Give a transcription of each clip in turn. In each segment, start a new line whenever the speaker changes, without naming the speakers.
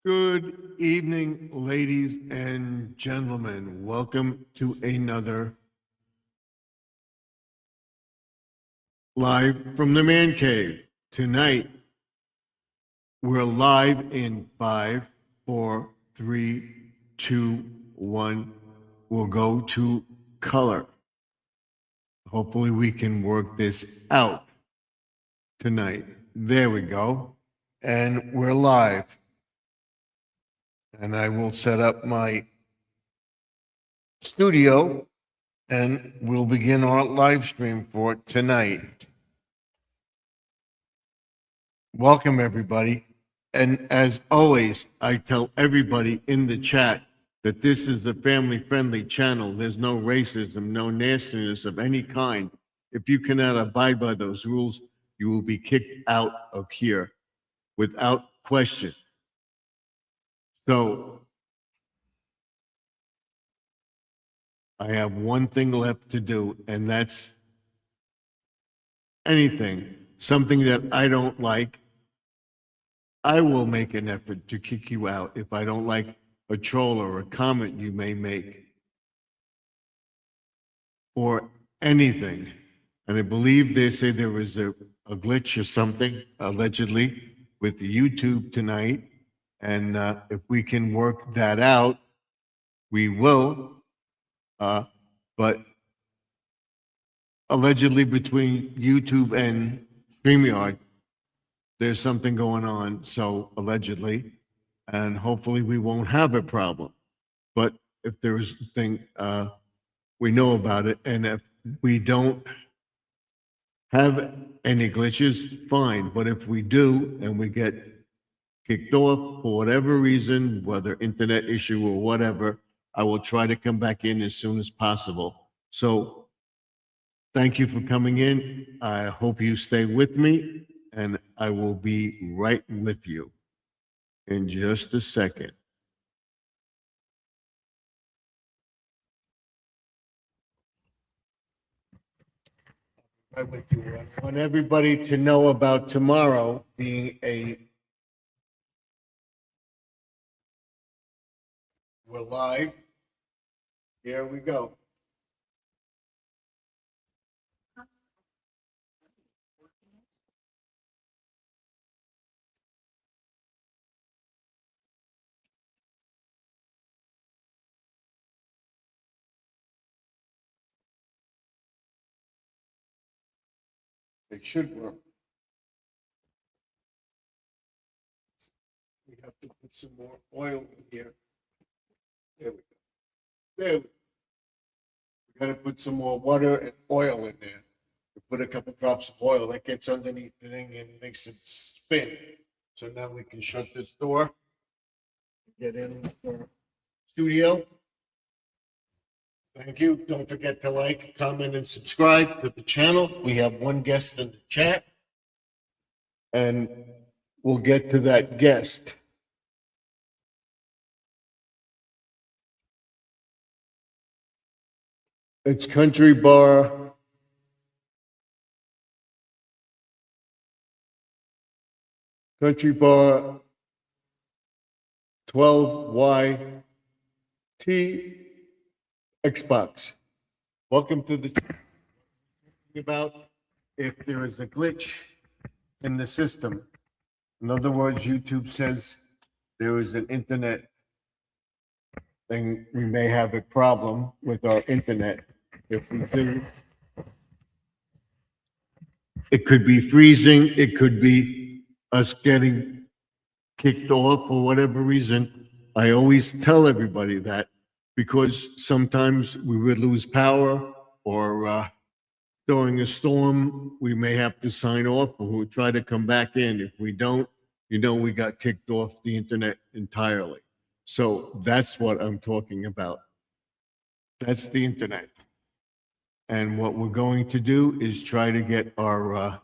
Good evening, ladies and gentlemen. Welcome to another live from the man cave. Tonight, we're live in 5, 4, 3, 2, 1. We'll go to color. Hopefully, we can work this out tonight. There we go. And we're live. And I will set up my studio and we'll begin our live stream for tonight. Welcome, everybody. And as always, I tell everybody in the chat that this is a family-friendly channel. There's no racism, no nastiness of any kind. If you cannot abide by those rules, you will be kicked out of here without question. So I have one thing left to do, and that's something that I don't like. I will make an effort to kick you out if I don't like a troll or a comment you may make or anything. And I believe they say there was a glitch or something, allegedly, with YouTube tonight. And if we can work that out, we will. But allegedly between YouTube and StreamYard, there's something going on, so allegedly, and hopefully we won't have a problem. But if there is a thing, we know about it, and if we don't have any glitches, fine. But if we do, and we get kicked off for whatever reason, whether internet issue or whatever, I will try to come back in as soon as possible. So thank you for coming in. I hope you stay with me, and I will be right with you in just a second. Right with you. I want everybody to know about tomorrow being we're live. Here we go. It should work. We have to put some more oil in here. There we go. There we go. We got to put some more water and oil in there. We put a couple drops of oil that gets underneath the thing and makes it spin. So now we can shut this door, get in our studio. Thank you. Don't forget to like, comment, and subscribe to the channel. We have one guest in the chat, and we'll get to that guest. It's Country Bar. Country Bar 12YT Xbox. Welcome to the about if there is a glitch in the system. In other words, YouTube says there is an internet thing. We may have a problem with our internet. If we do, it could be freezing. It could be us getting kicked off for whatever reason. I always tell everybody that because sometimes we would lose power or during a storm, we may have to sign off or we'll try to come back in. If we don't, we got kicked off the internet entirely. So that's what I'm talking about. That's the internet. And what we're going to do is try to get our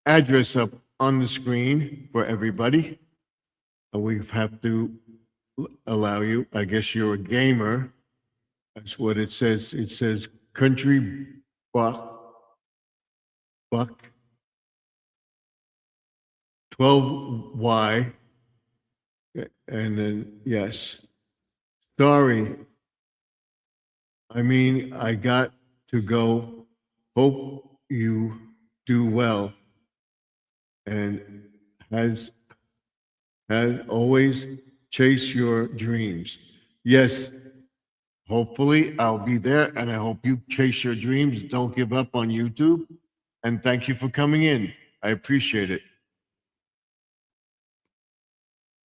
address up on the screen for everybody. We have to allow you. I guess you're a gamer. That's what it says. It says country buck 12Y. And then, yes. Sorry. I mean, I got to go. Hope you do well. And has always chase your dreams. Yes, hopefully I'll be there and I hope you chase your dreams. Don't give up on YouTube. And thank you for coming in. I appreciate it.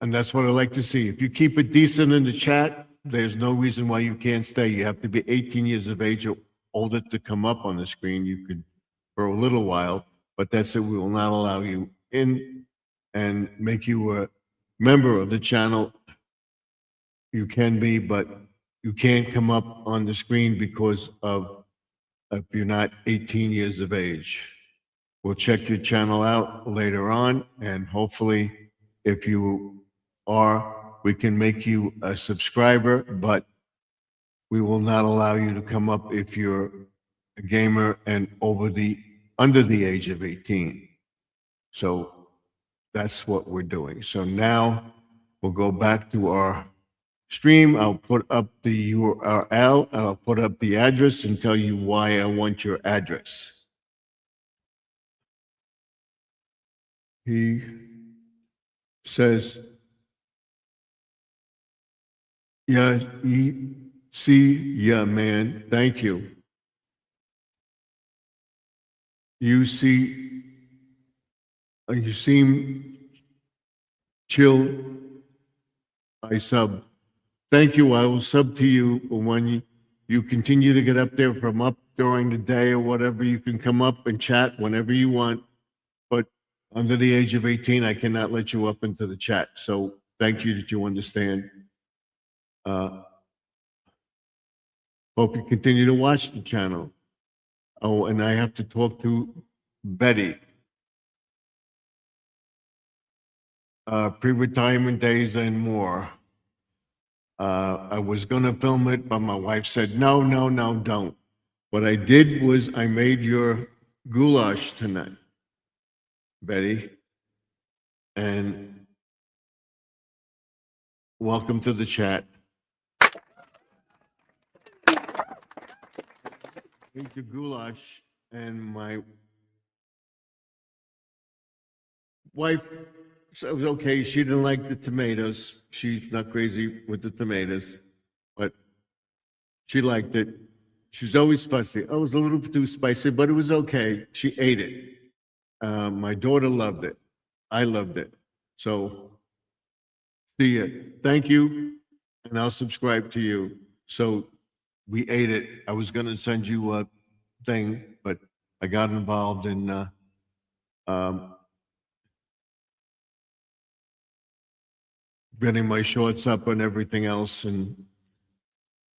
And that's what I like to see. If you keep it decent in the chat, there's no reason why you can't stay. You have to be 18 years of age or older to come up on the screen. You could for a little while, but that's it. We will not allow you in and make you a member of the channel. You can be, but you can't come up on the screen because of if you're not 18 years of age. We'll check your channel out later on, and hopefully, if you are, we can make you a subscriber, but we will not allow you to come up if you're a gamer and under the age of 18. So that's what we're doing. So now we'll go back to our stream. I'll put up the URL, I'll put up the address and tell you why I want your address. He says, yeah, yeah, man, thank you. You seem chill. I sub. Thank you. I will sub to you when you continue to get up there from up during the day or whatever. You can come up and chat whenever you want. But under the age of 18, I cannot let you up into the chat. So thank you that you understand. Hope you continue to watch the channel. Oh, and I have to talk to Betty. Pre-retirement days and more. I was going to film it, but my wife said, no, don't. What I did was I made your goulash tonight, Betty. And welcome to the chat. Made your goulash, and my wife said it was okay. She didn't like the tomatoes. She's not crazy with the tomatoes, but she liked it. She's always fussy. I was a little too spicy, but it was okay. She ate it. My daughter loved it. I loved it. So, see ya. Thank you, and I'll subscribe to you. So, we ate it. I was going to send you a thing, but I got involved in getting my shorts up and everything else, and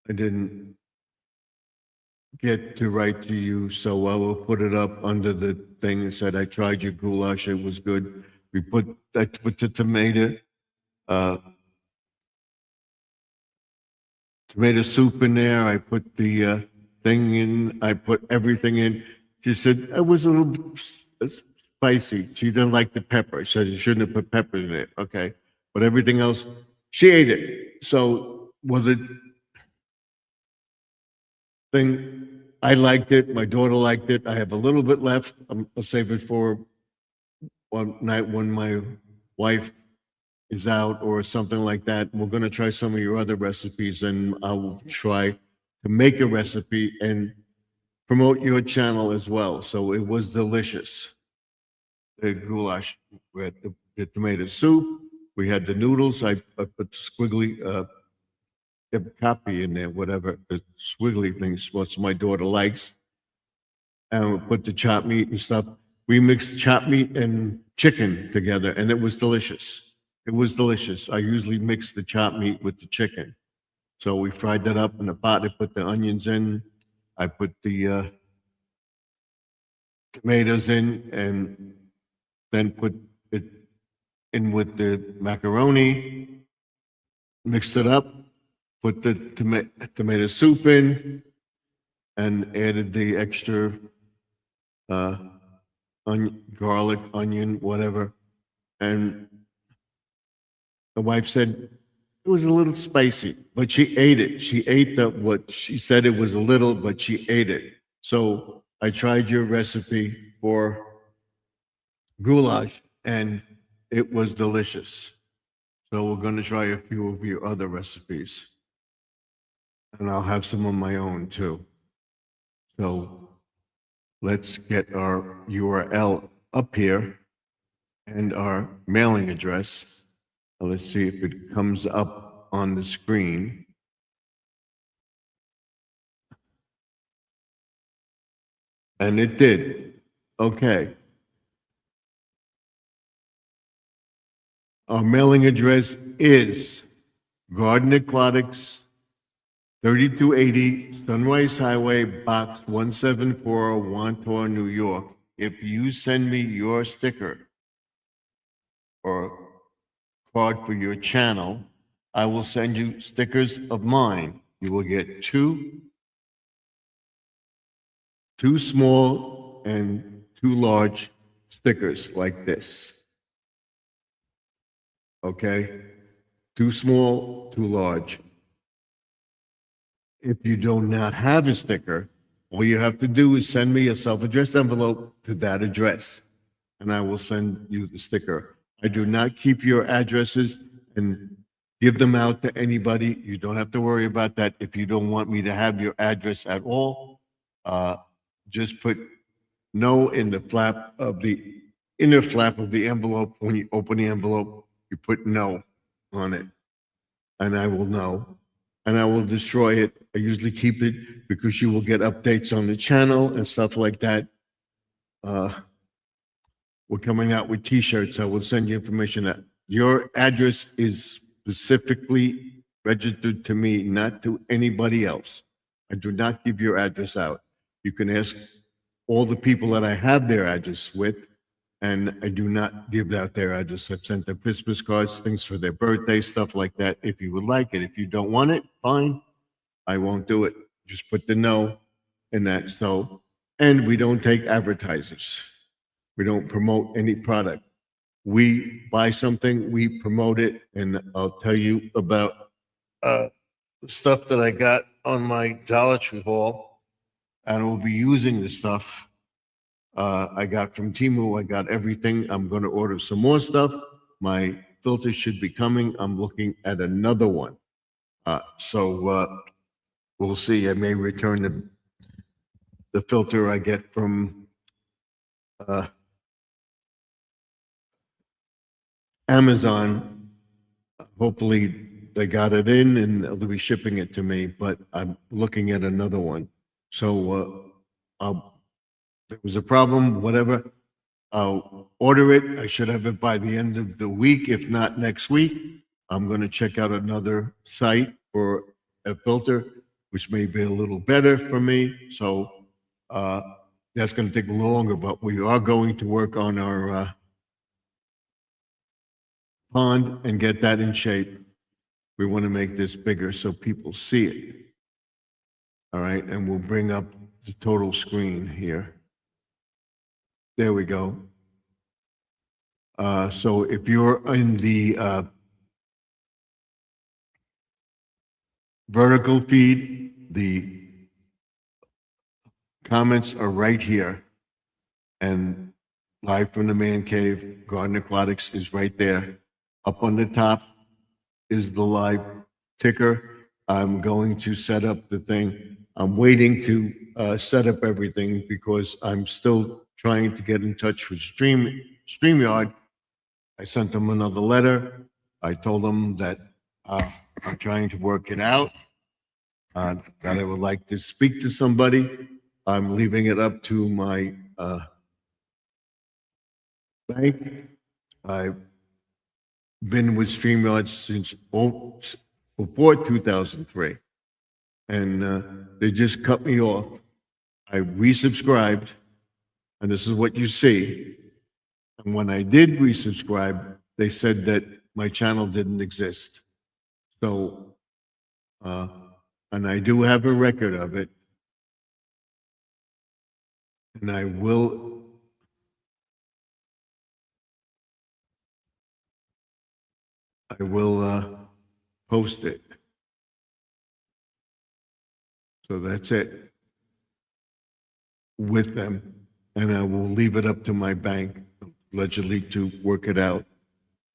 I didn't get to write to you, so I will put it up under the thing that said, I tried your goulash, it was good. I put the tomato soup in there. I put the thing in. I put everything in. She said, it was a little spicy. She didn't like the pepper. She said, you shouldn't have put pepper in it. Okay. But everything else, she ate it. So, was it thing, I liked it. My daughter liked it. I have a little bit left. I'll save it for one night when my wife is out or something like that. We're going to try some of your other recipes, and I will try to make a recipe and promote your channel as well. So it was delicious. The goulash, we had the tomato soup. We had the noodles. I put the squiggly copy in there, whatever the squiggly things, what my daughter likes. And we put the chopped meat and stuff. We mixed chopped meat and chicken together, and it was delicious. It was delicious. I usually mix the chopped meat with the chicken. So we fried that up in a pot. I put the onions in. I put the tomatoes in, and then put it in with the macaroni, mixed it up, put the tomato soup in and added the extra garlic, onion, whatever. And the wife said it was a little spicy, but she ate it. She ate what she said it was a little, but she ate it. So I tried your recipe for goulash and it was delicious. So we're going to try a few of your other recipes. And I'll have some of my own too. So let's get our URL up here and our mailing address. Let's see if it comes up on the screen. And it did. Okay. Our mailing address is Garden Aquatics, 3280 Sunrise Highway, Box 174, Wantor, New York. If you send me your sticker or card for your channel, I will send you stickers of mine. You will get two small and two large stickers like this. Okay? Two small, two large. If you do not have a sticker, all you have to do is send me a self-addressed envelope to that address, and I will send you the sticker. I do not keep your addresses and give them out to anybody. You don't have to worry about that. If you don't want me to have your address at all, just put no in the flap of the inner flap of the envelope. When you open the envelope, you put no on it, and I will know, and I will destroy it. I usually keep it because you will get updates on the channel and stuff like that. We're coming out with t-shirts. I will send you information that your address is specifically registered to me, not to anybody else. I do not give your address out. You can ask all the people that I have their address with, and I do not give out their address. I've sent them Christmas cards, things for their birthday, stuff like that. If you would like it, if you don't want it, fine. I won't do it. Just put the no in that. So, and we don't take advertisers. We don't promote any product. We buy something, we promote it, and I'll tell you about the stuff that I got on my Dollar Tree haul, and we'll be using the stuff I got from Temu. I got everything. I'm going to order some more stuff. My filter should be coming. I'm looking at another one. So we'll see. I may return the filter I get from Amazon. Hopefully they got it in and they'll be shipping it to me, but I'm looking at another one. So there was a problem, whatever. I'll order it. I should have it by the end of the week, if not next week. I'm going to check out another site for a filter, which may be a little better for me. So that's going to take longer, but we are going to work on our pond and get that in shape. We want to make this bigger so people see it. All right, and we'll bring up the total screen here. There we go. So if you're in the vertical feed, the comments are right here. And Live from the Man Cave, Garden Aquatics is right there. Up on the top is the live ticker. I'm going to set up the thing. I'm waiting to set up everything because I'm still trying to get in touch with StreamYard. I sent them another letter. I told them that I'm trying to work it out, that I would like to speak to somebody. I'm leaving it up to my bank. I've been with StreamYard since before 2003, and they just cut me off. I resubscribed, and this is what you see. And when I did resubscribe, they said that my channel didn't exist. So Uh, and I do have a record of it. And I will post it. So that's it with them. And I will leave it up to my bank allegedly to work it out.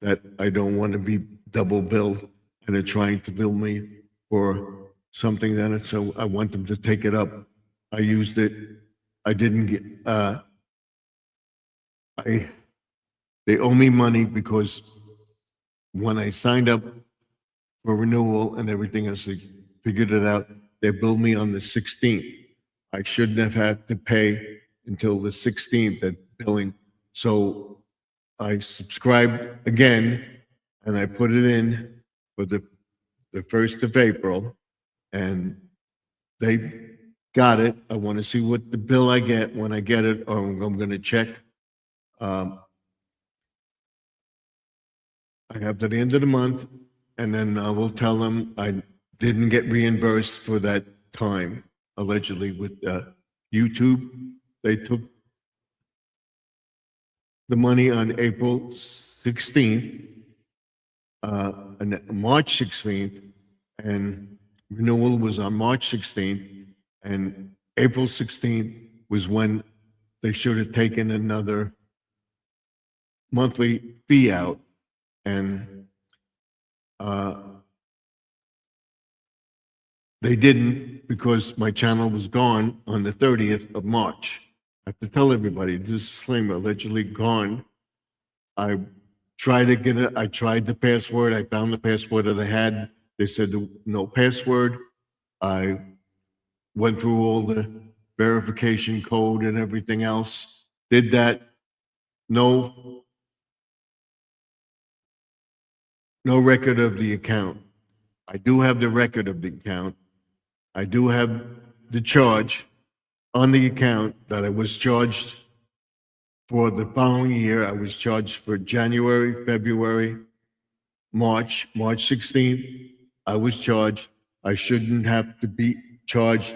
That I don't want to be double billed and they're trying to bill me for something that so I want them to take it up. I used it. I didn't get, I, they owe me money because when I signed up for renewal and everything else, they figured it out. They billed me on the 16th. I shouldn't have had to pay until the 16th at billing. So I subscribed again and I put it in for the 1st of April and they got it. I want to see what the bill I get when I get it, or I'm going to check. Um, I have to the end of the month, and then I will tell them I didn't get reimbursed for that time, allegedly with YouTube. They took the money on April 16th, and March 16th, and renewal was on March 16th, and April 16th was when they should have taken another monthly fee out, and uh, they didn't because my channel was gone on the 30th of March. I have to tell everybody, disclaimer, allegedly gone. I tried to get it. I tried the password. I found the password that I had. They said no password. I went through all the verification code and everything else. Did that. No, no record of the account. I do have the record of the account. I do have the charge on the account that I was charged for the following year. I was charged for January, February, March 16th. I was charged. I shouldn't have to be charged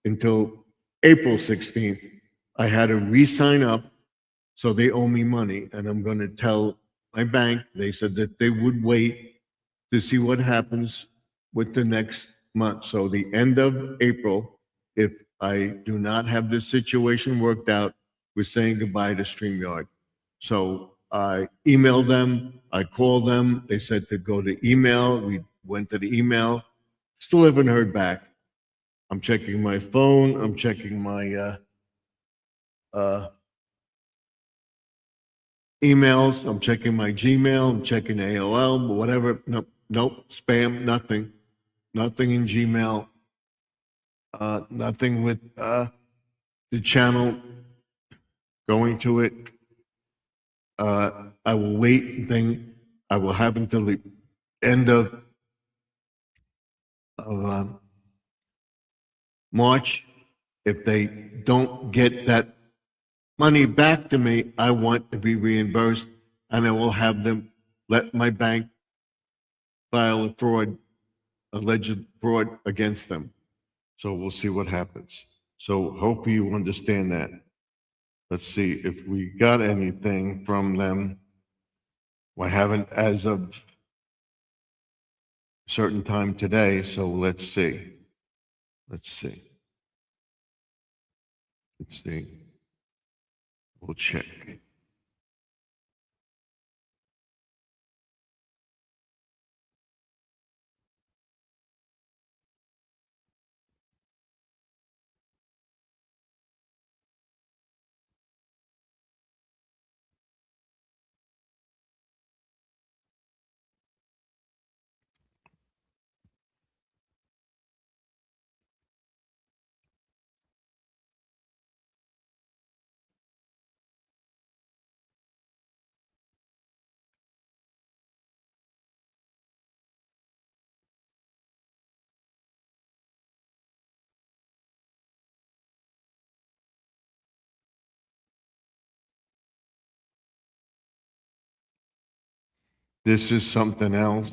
until April 16th. I had to re-sign up, so they owe me money, and I'm going to tell my bank. They said that they would wait to see what happens with the next month. So the end of April, if I do not have this situation worked out, we're saying goodbye to StreamYard. So I emailed them, I called them, they said to go to email, we went to the email, still haven't heard back. I'm checking my phone, I'm checking my uh, emails, I'm checking my Gmail, I'm checking AOL, whatever, nope, spam, nothing. Nothing in Gmail, nothing with the channel going to it. I will wait and think. I will have until the end of March. If they don't get that money back to me, I want to be reimbursed, and I will have them let my bank file a alleged fraud against them. So we'll see what happens. So hopefully you understand that. Let's see if we got anything from them. I haven't as of a certain time today, so let's see. Let's see. Let's see. We'll check. This is something else.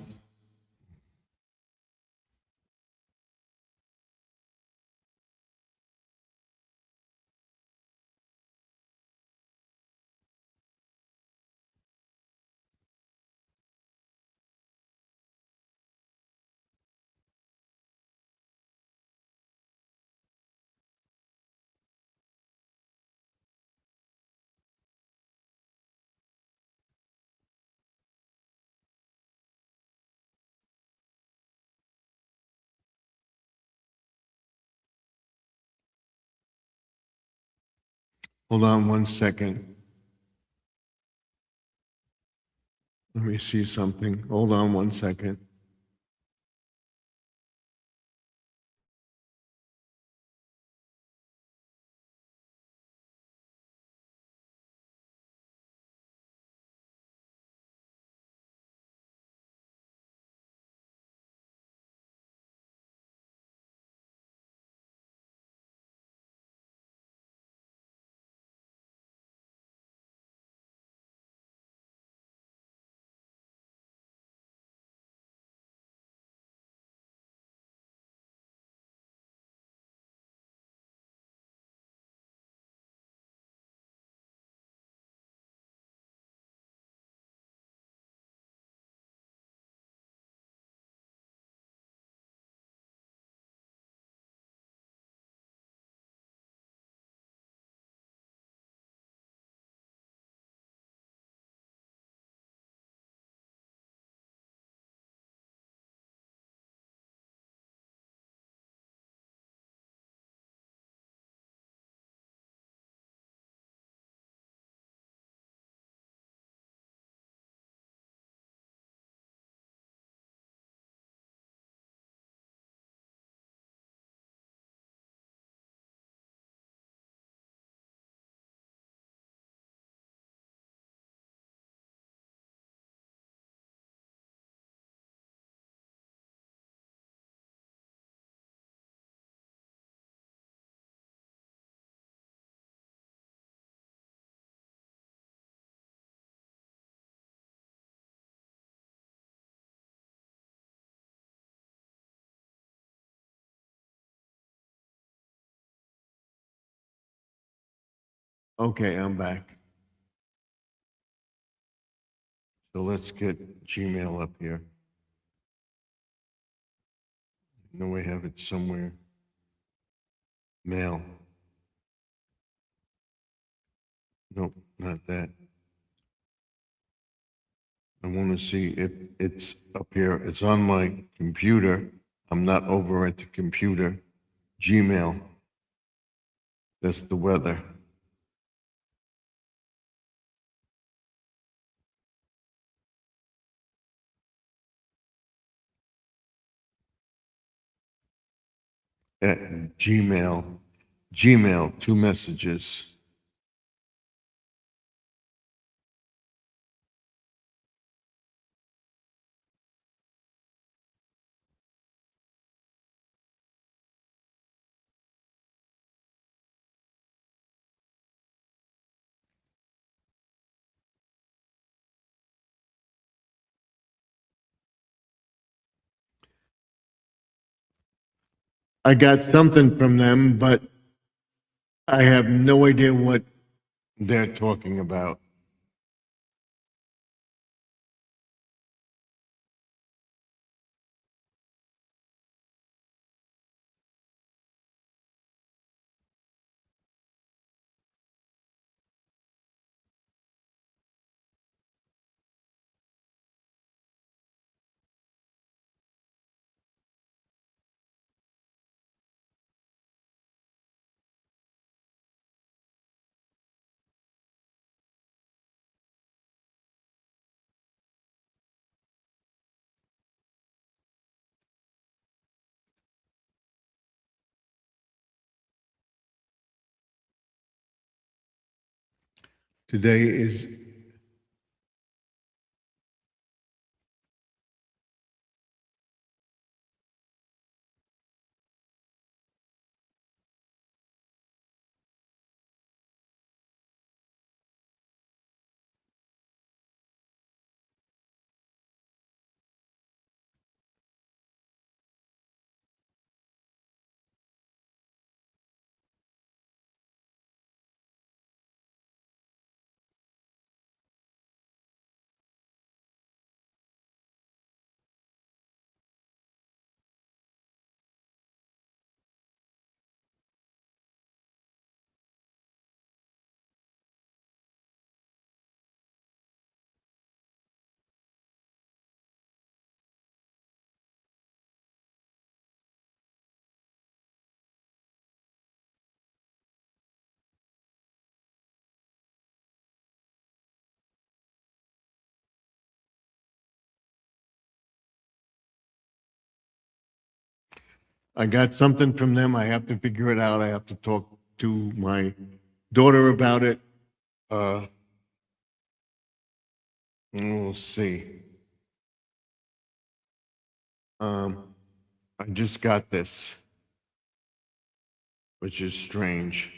Hold on one second. Let me see something. Hold on one second. Okay, I'm back. So let's get Gmail up here. I know we have it somewhere. Mail. Nope, not that. I want to see if it's up here. It's on my computer. I'm not over at the computer. Gmail. That's the weather. At Gmail. Gmail, two messages. I got something from them, but I have no idea what they're talking about. Today is I got something from them. I have to figure it out. I have to talk to my daughter about it. And we'll see. I just got this, which is strange.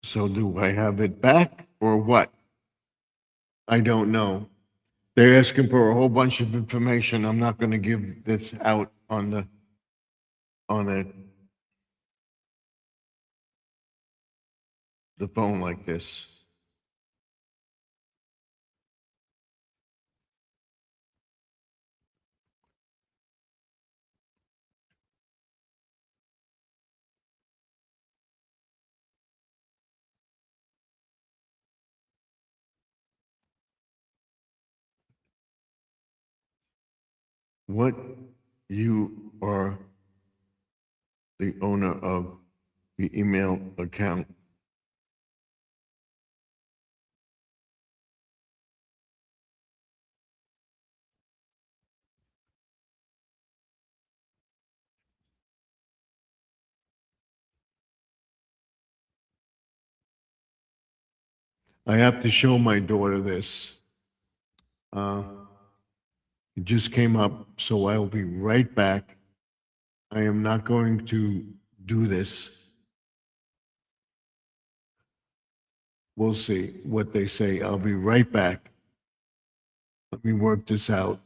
So do I have it back or what? I don't know. They're asking for a whole bunch of information. I'm not going to give this out on the phone like this. What you are the owner of the email account. I have to show my daughter this. It just came up, so I'll be right back. I am not going to do this. We'll see what they say. I'll be right back. Let me work this out.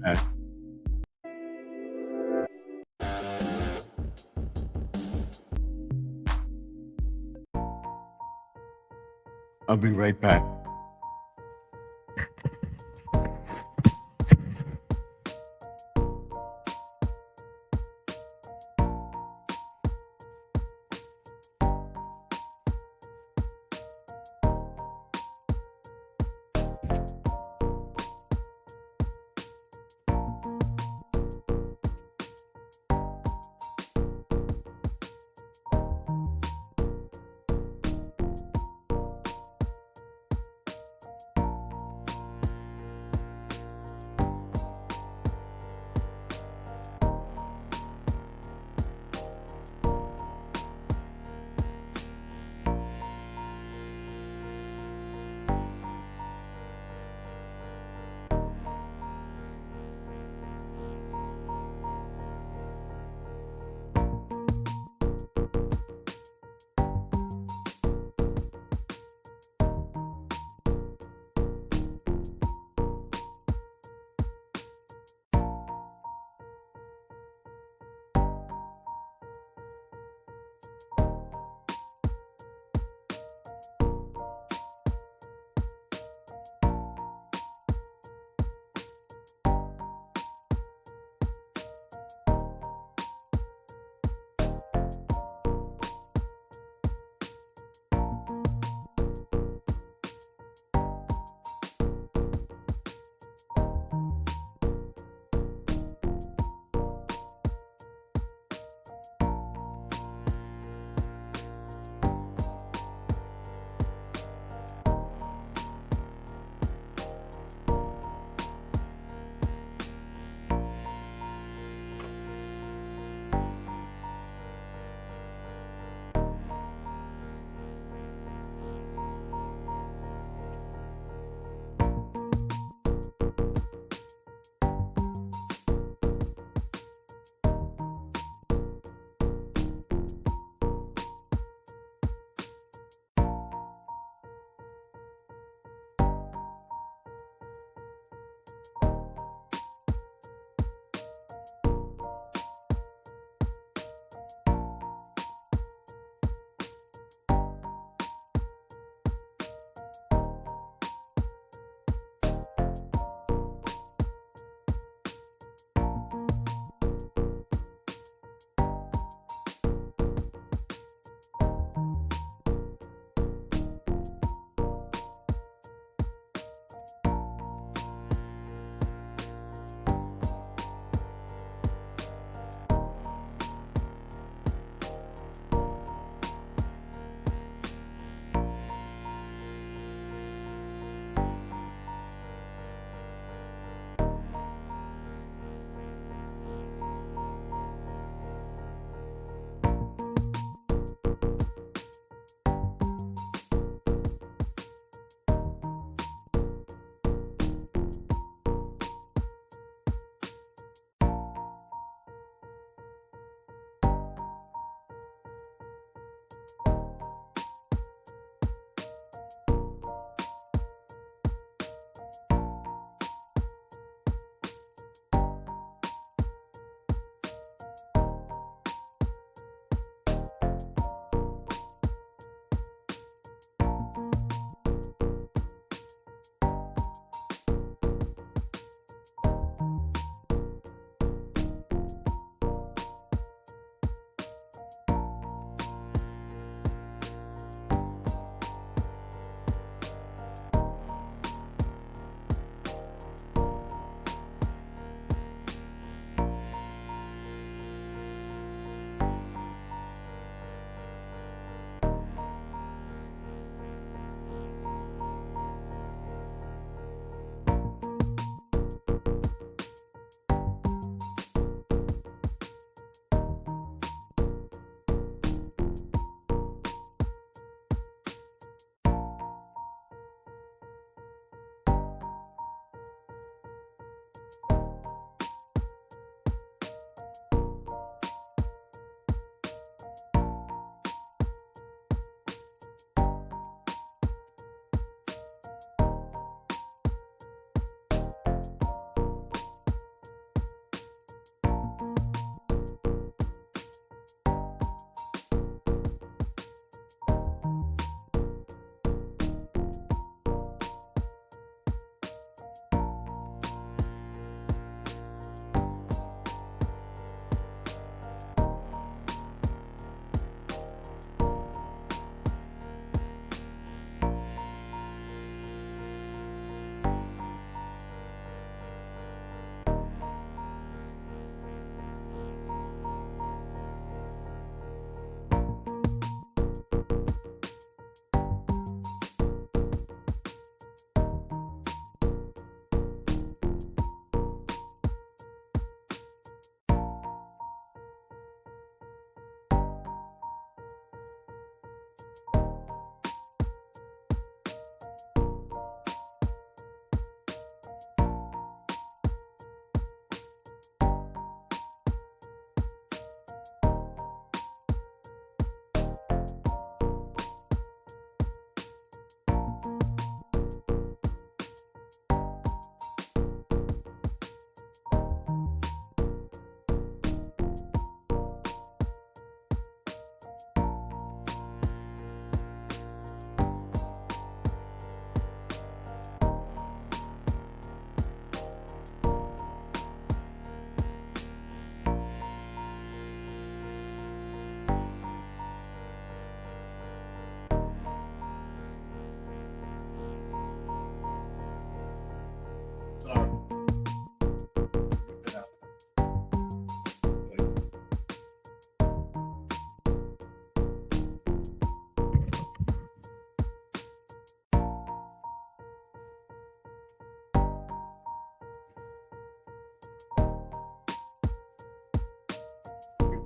Uh, I'll be right back.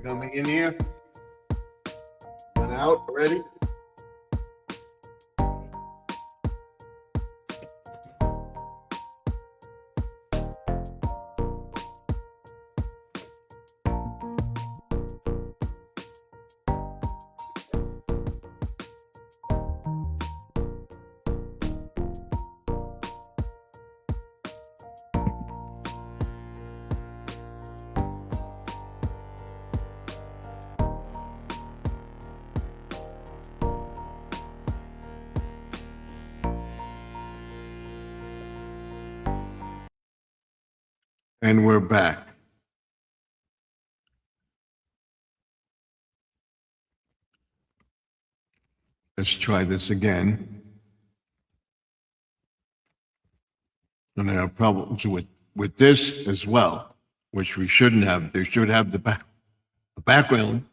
coming in here. Went out already? And we're back. Let's try this again. And there are problems with this as well, which we shouldn't have. They should have the background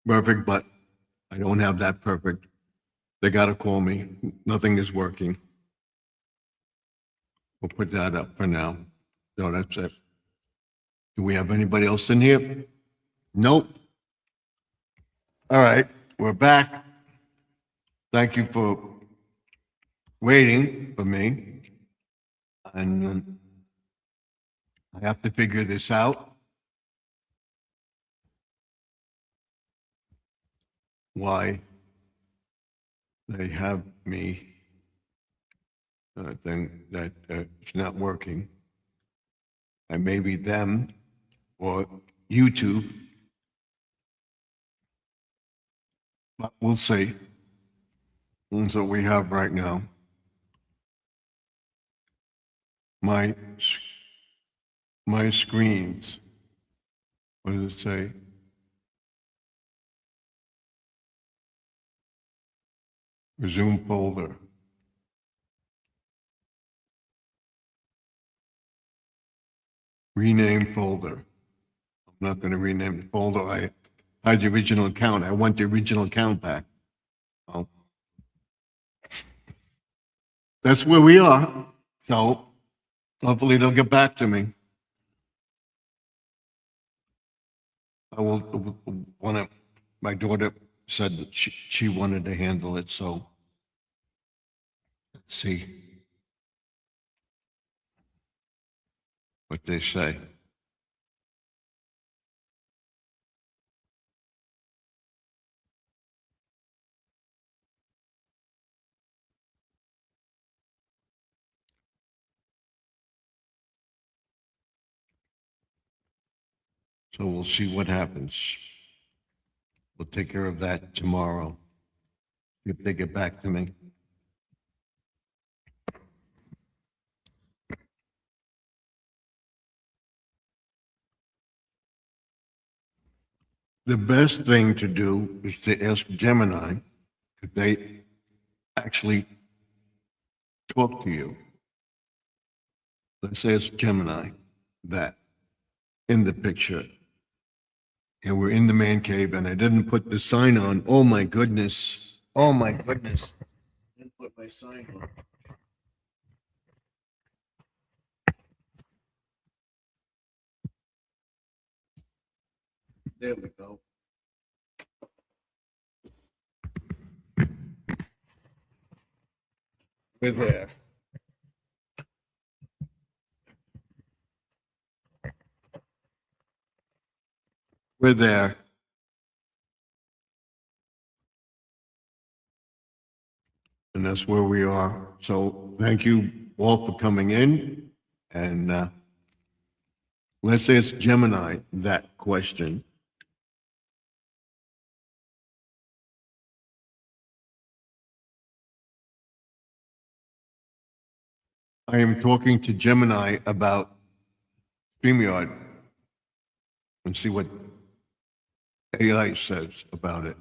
perfect, but I don't have that perfect. They got to call me. Nothing is working. We'll put that up for now. So that's it. Do we have anybody else in here? Nope. All right, we're back. Thank you for waiting for me. And I have to figure this out. Why they have me thing that it's not working. And maybe them or YouTube. But we'll see. That's what we have right now. My screens. What does it say? Resume folder. Rename folder. I'm not going to rename the folder. I had the original account. I want the original account back. Oh. That's where we are. So hopefully they'll get back to me. I will want to. My daughter said that she wanted to handle it. So let's see what they say. So we'll see what happens. We'll take care of that tomorrow if they get back to me. The best thing to do is to ask Gemini if they actually talk to you. Let's say it's Gemini that in the picture. And we're in the man cave and I didn't put the sign on. Oh my goodness. Oh my goodness. Didn't put my sign on. There we go. We're there. We're there. And that's where we are. So thank you all for coming in. And let's ask Gemini that question. I am talking to Gemini about StreamYard and see what AI says about it.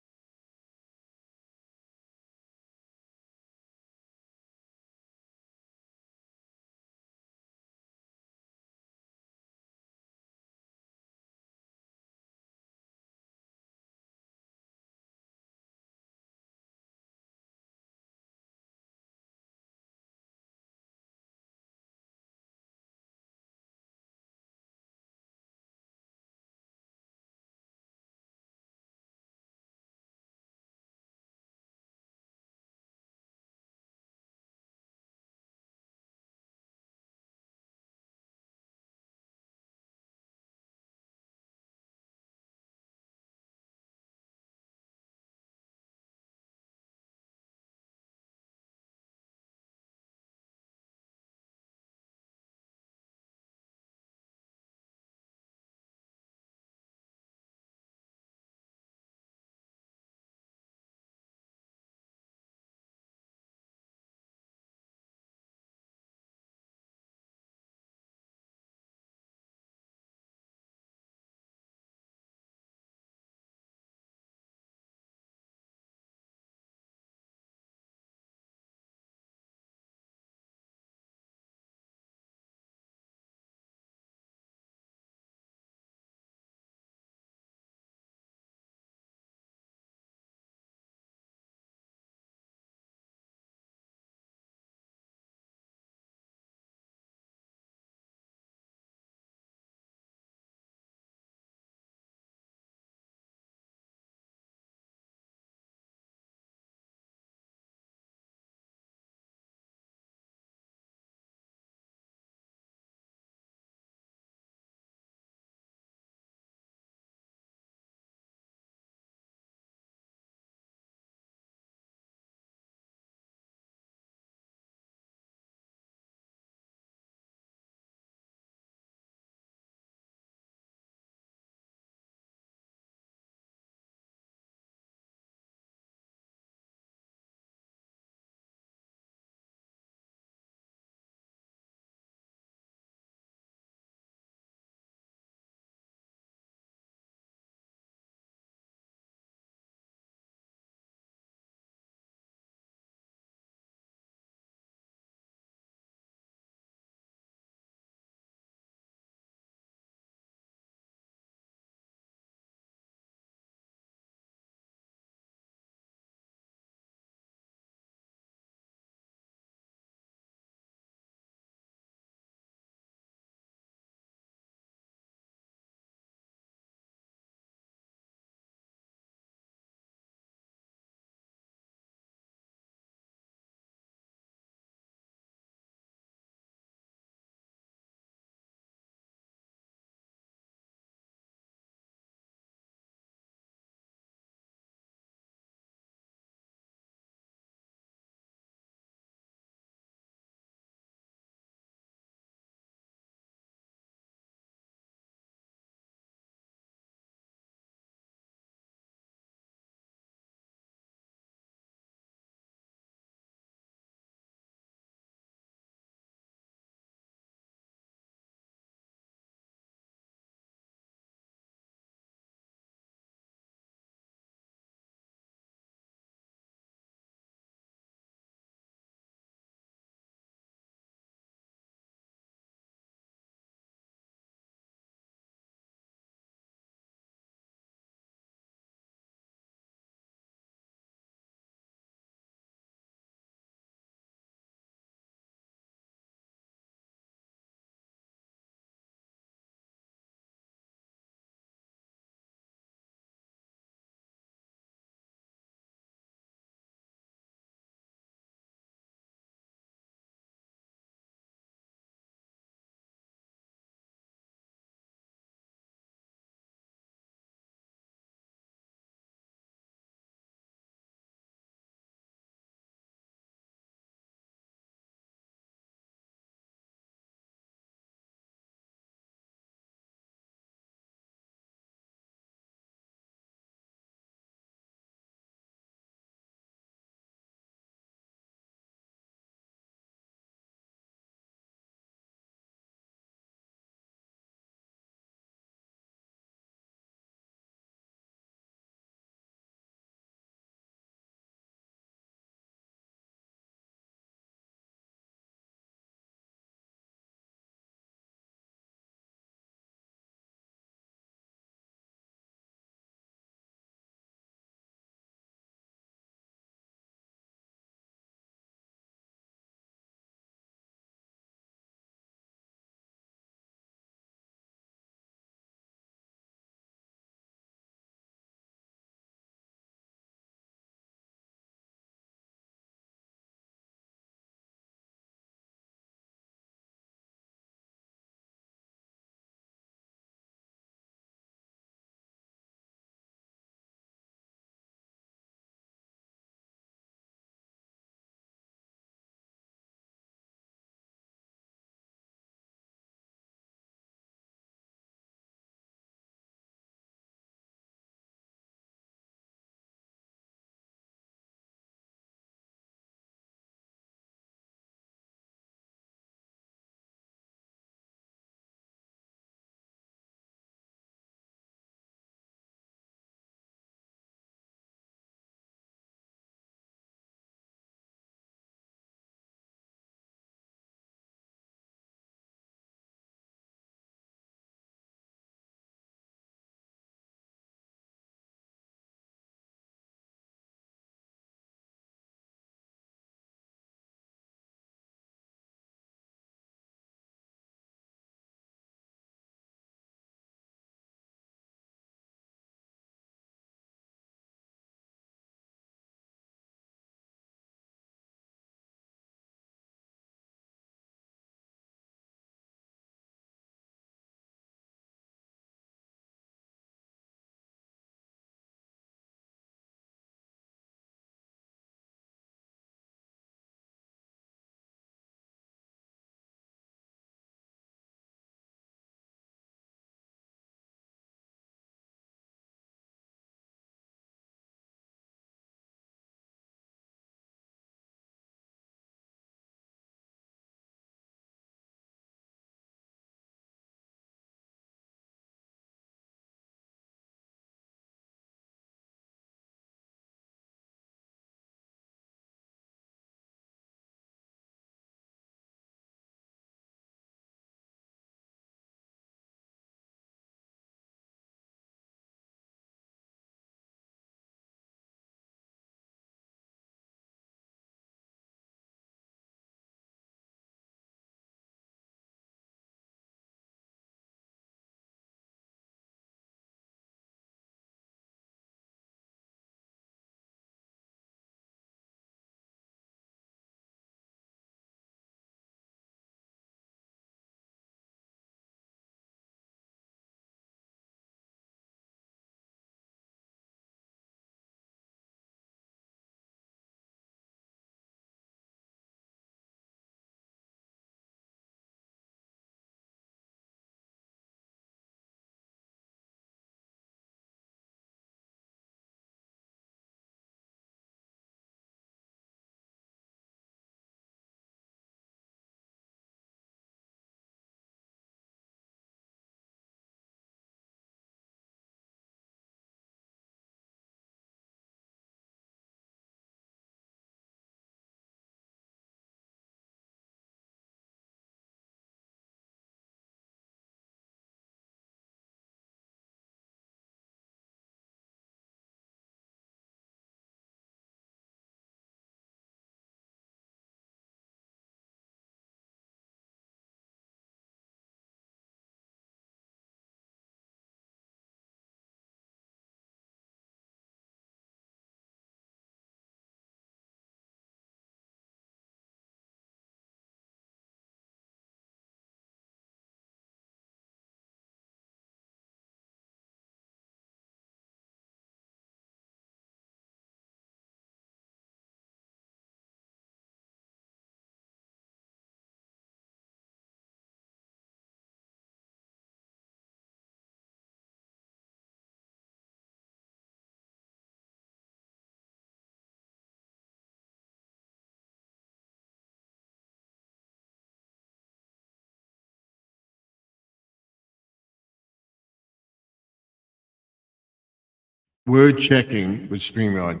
We're checking with StreamYard.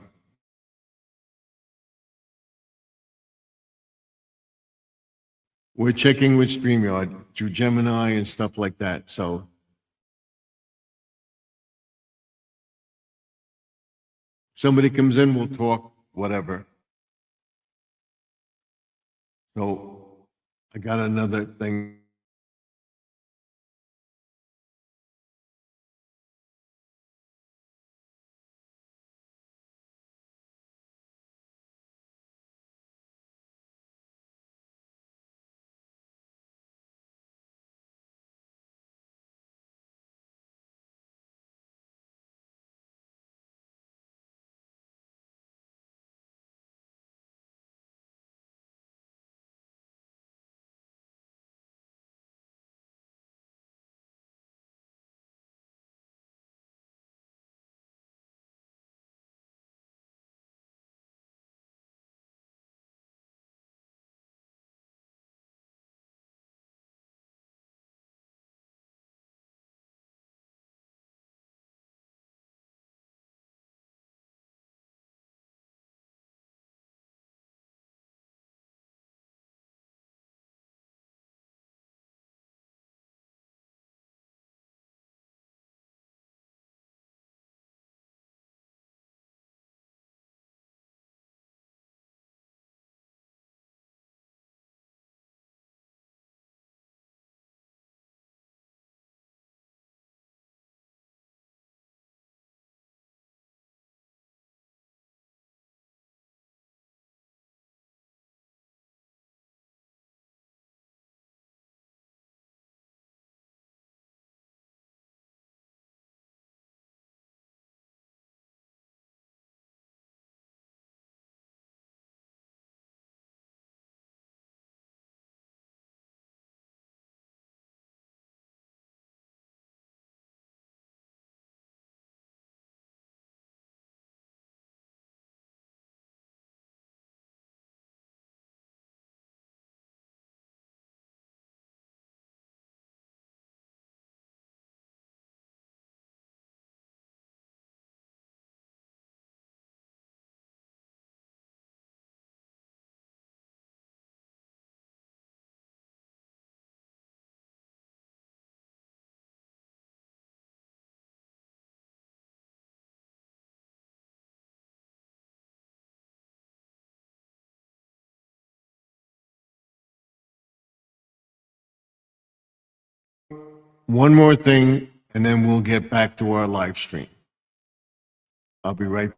We're checking with StreamYard through Gemini and stuff like that, so somebody comes in, we'll talk, whatever. So I got another thing. One more thing, and then we'll get back to our live stream. I'll be right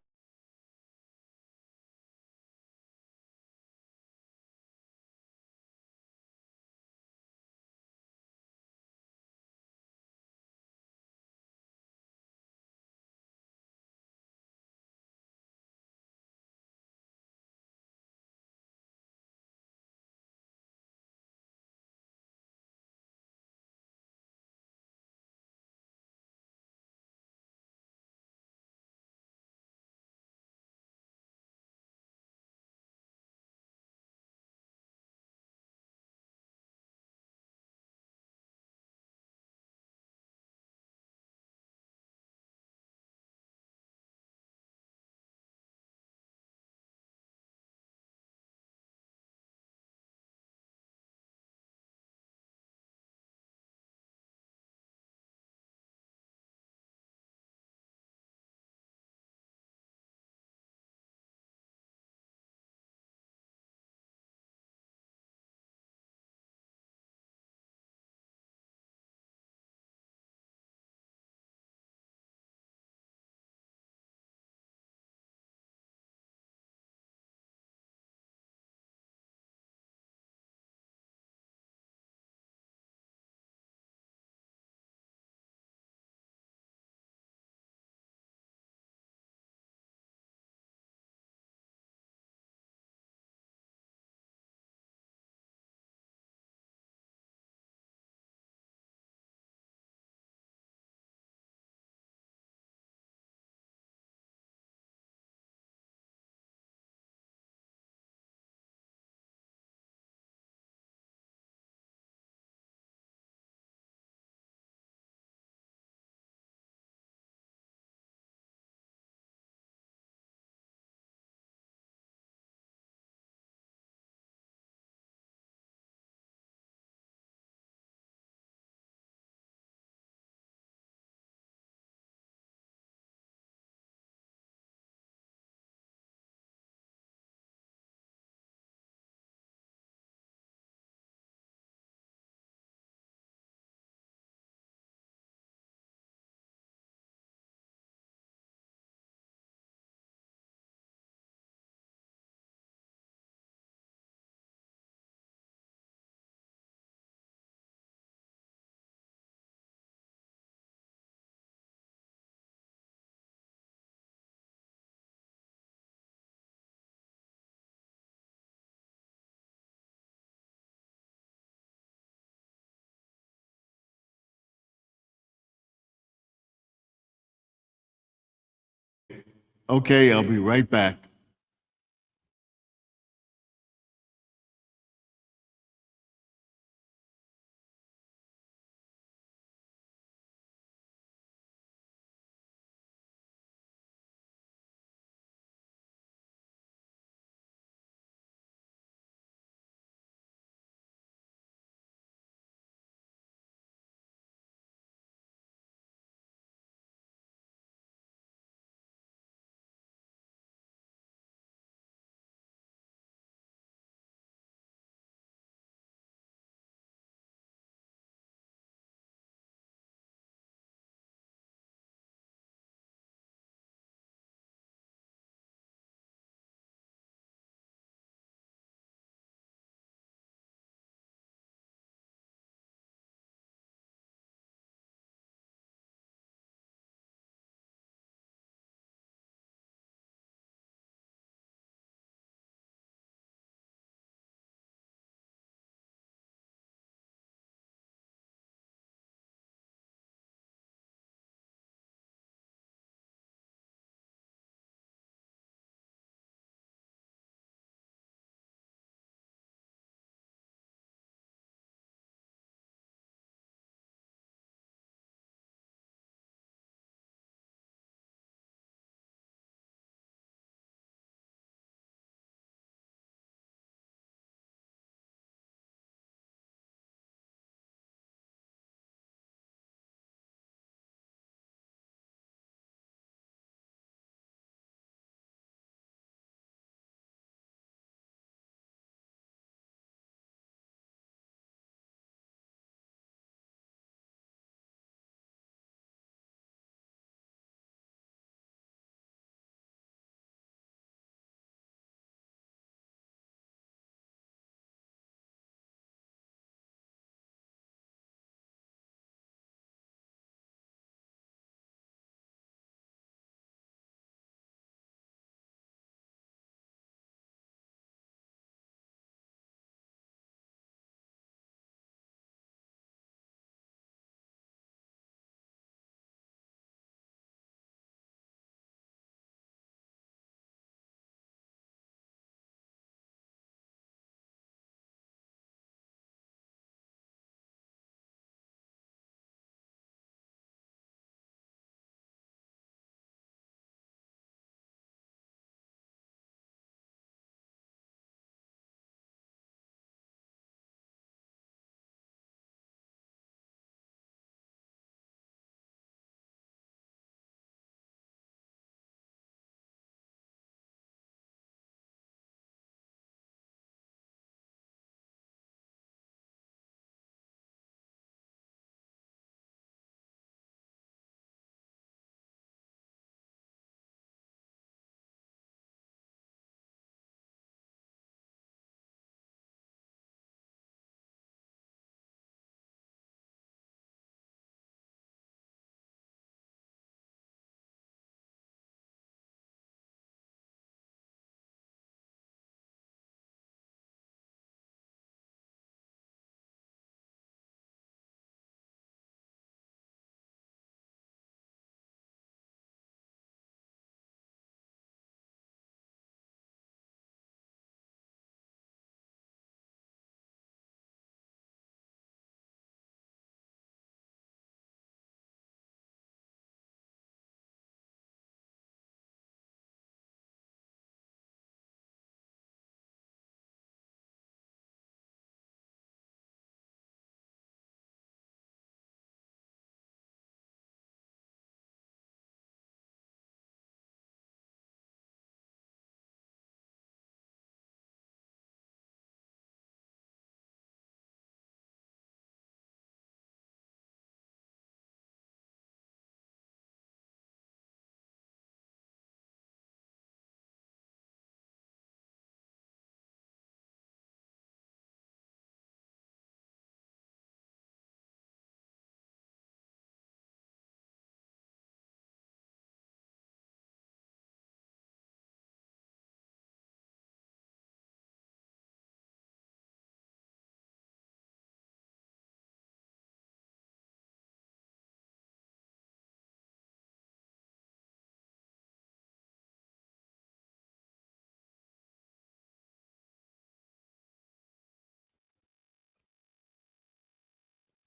Okay, I'll be right back.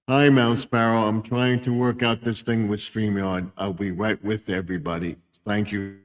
Hi, Mount Sparrow. I'm trying to work out this thing with StreamYard. I'll be right with everybody. Thank you.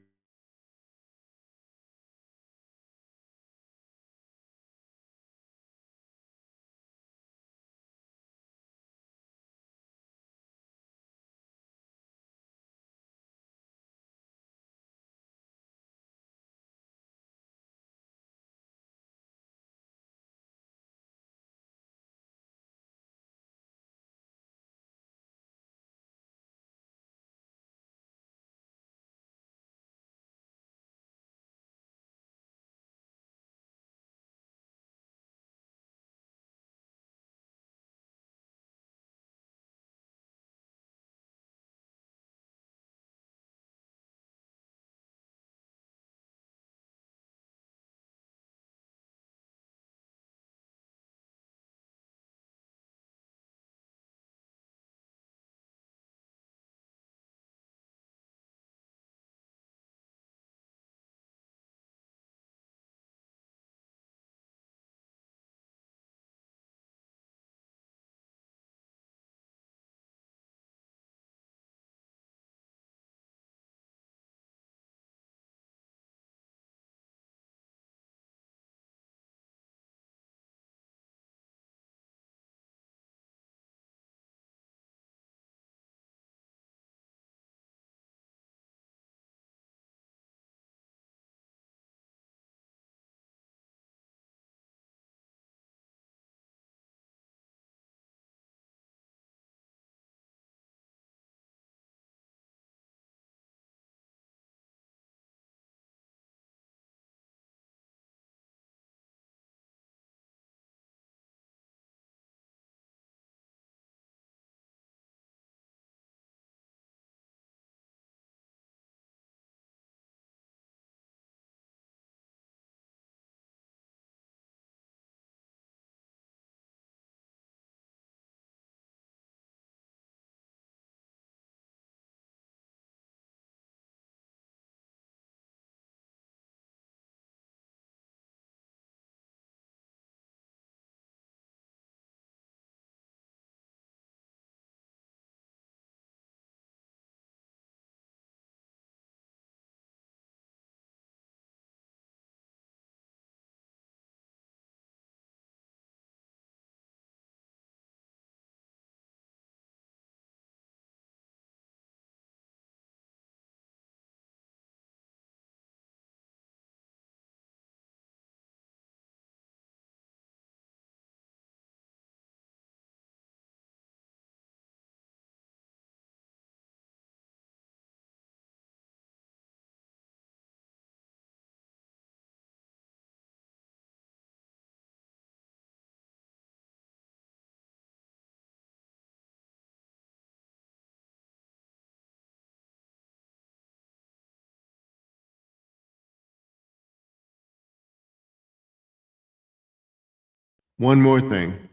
One more thing.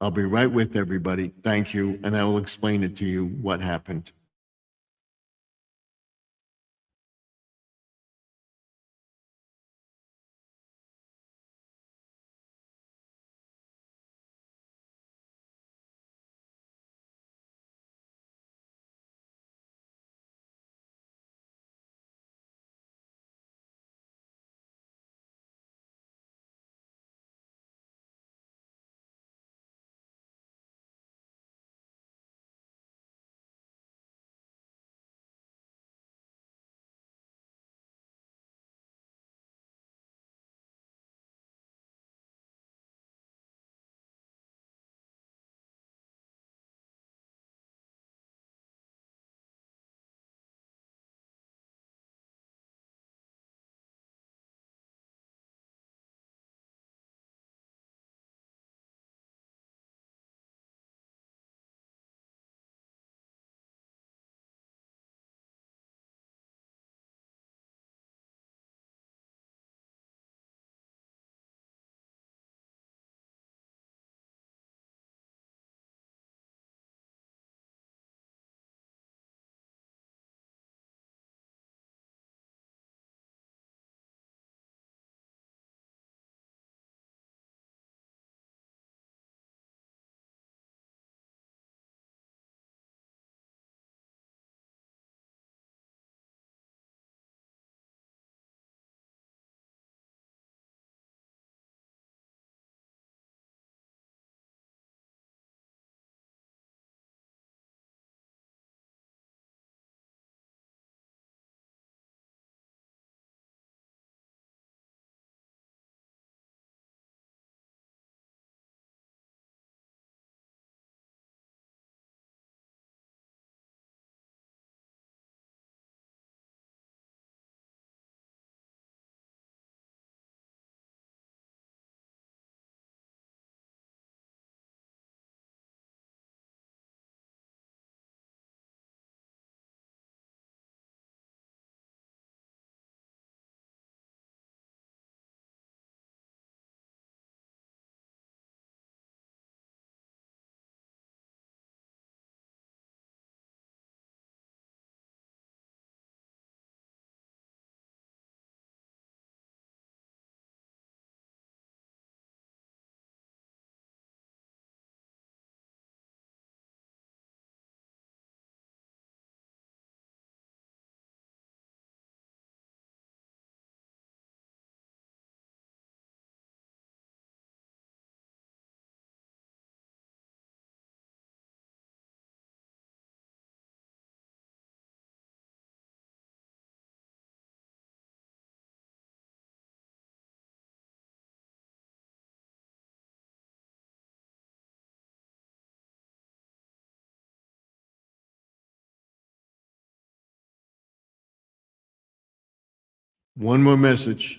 I'll be right with everybody. Thank you. And I will explain it to you what happened. One more message.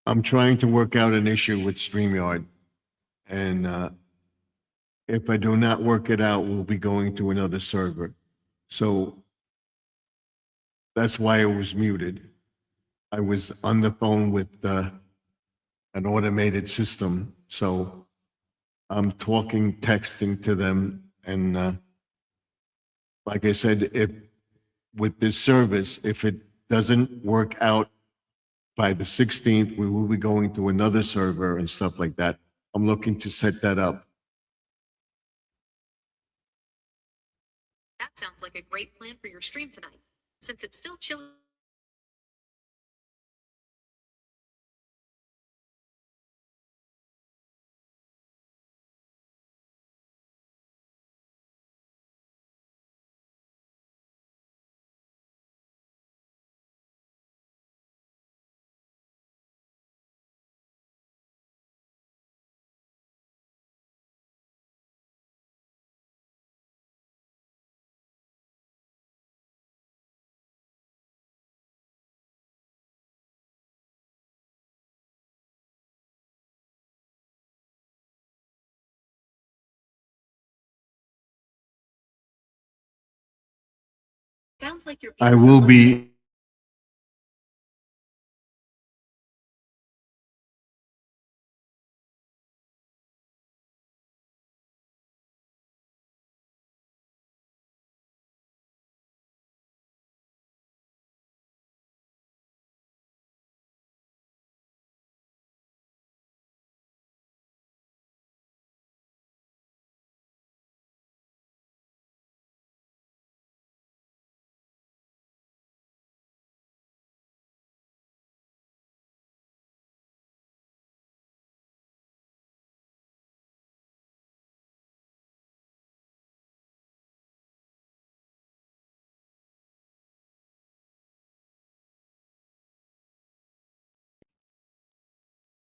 I'm trying to work out an issue with StreamYard, and if I do not work it out, we'll be going to another server. So that's why it was muted. I was on the phone with an automated system, so I'm talking, texting to them, and like I said, if with this service, if it doesn't work out by the 16th, we will be going to another server and stuff like that. I'm looking to set that up.
That sounds like a great plan for your stream tonight. Since it's still chilly. Sounds like you're.
I will be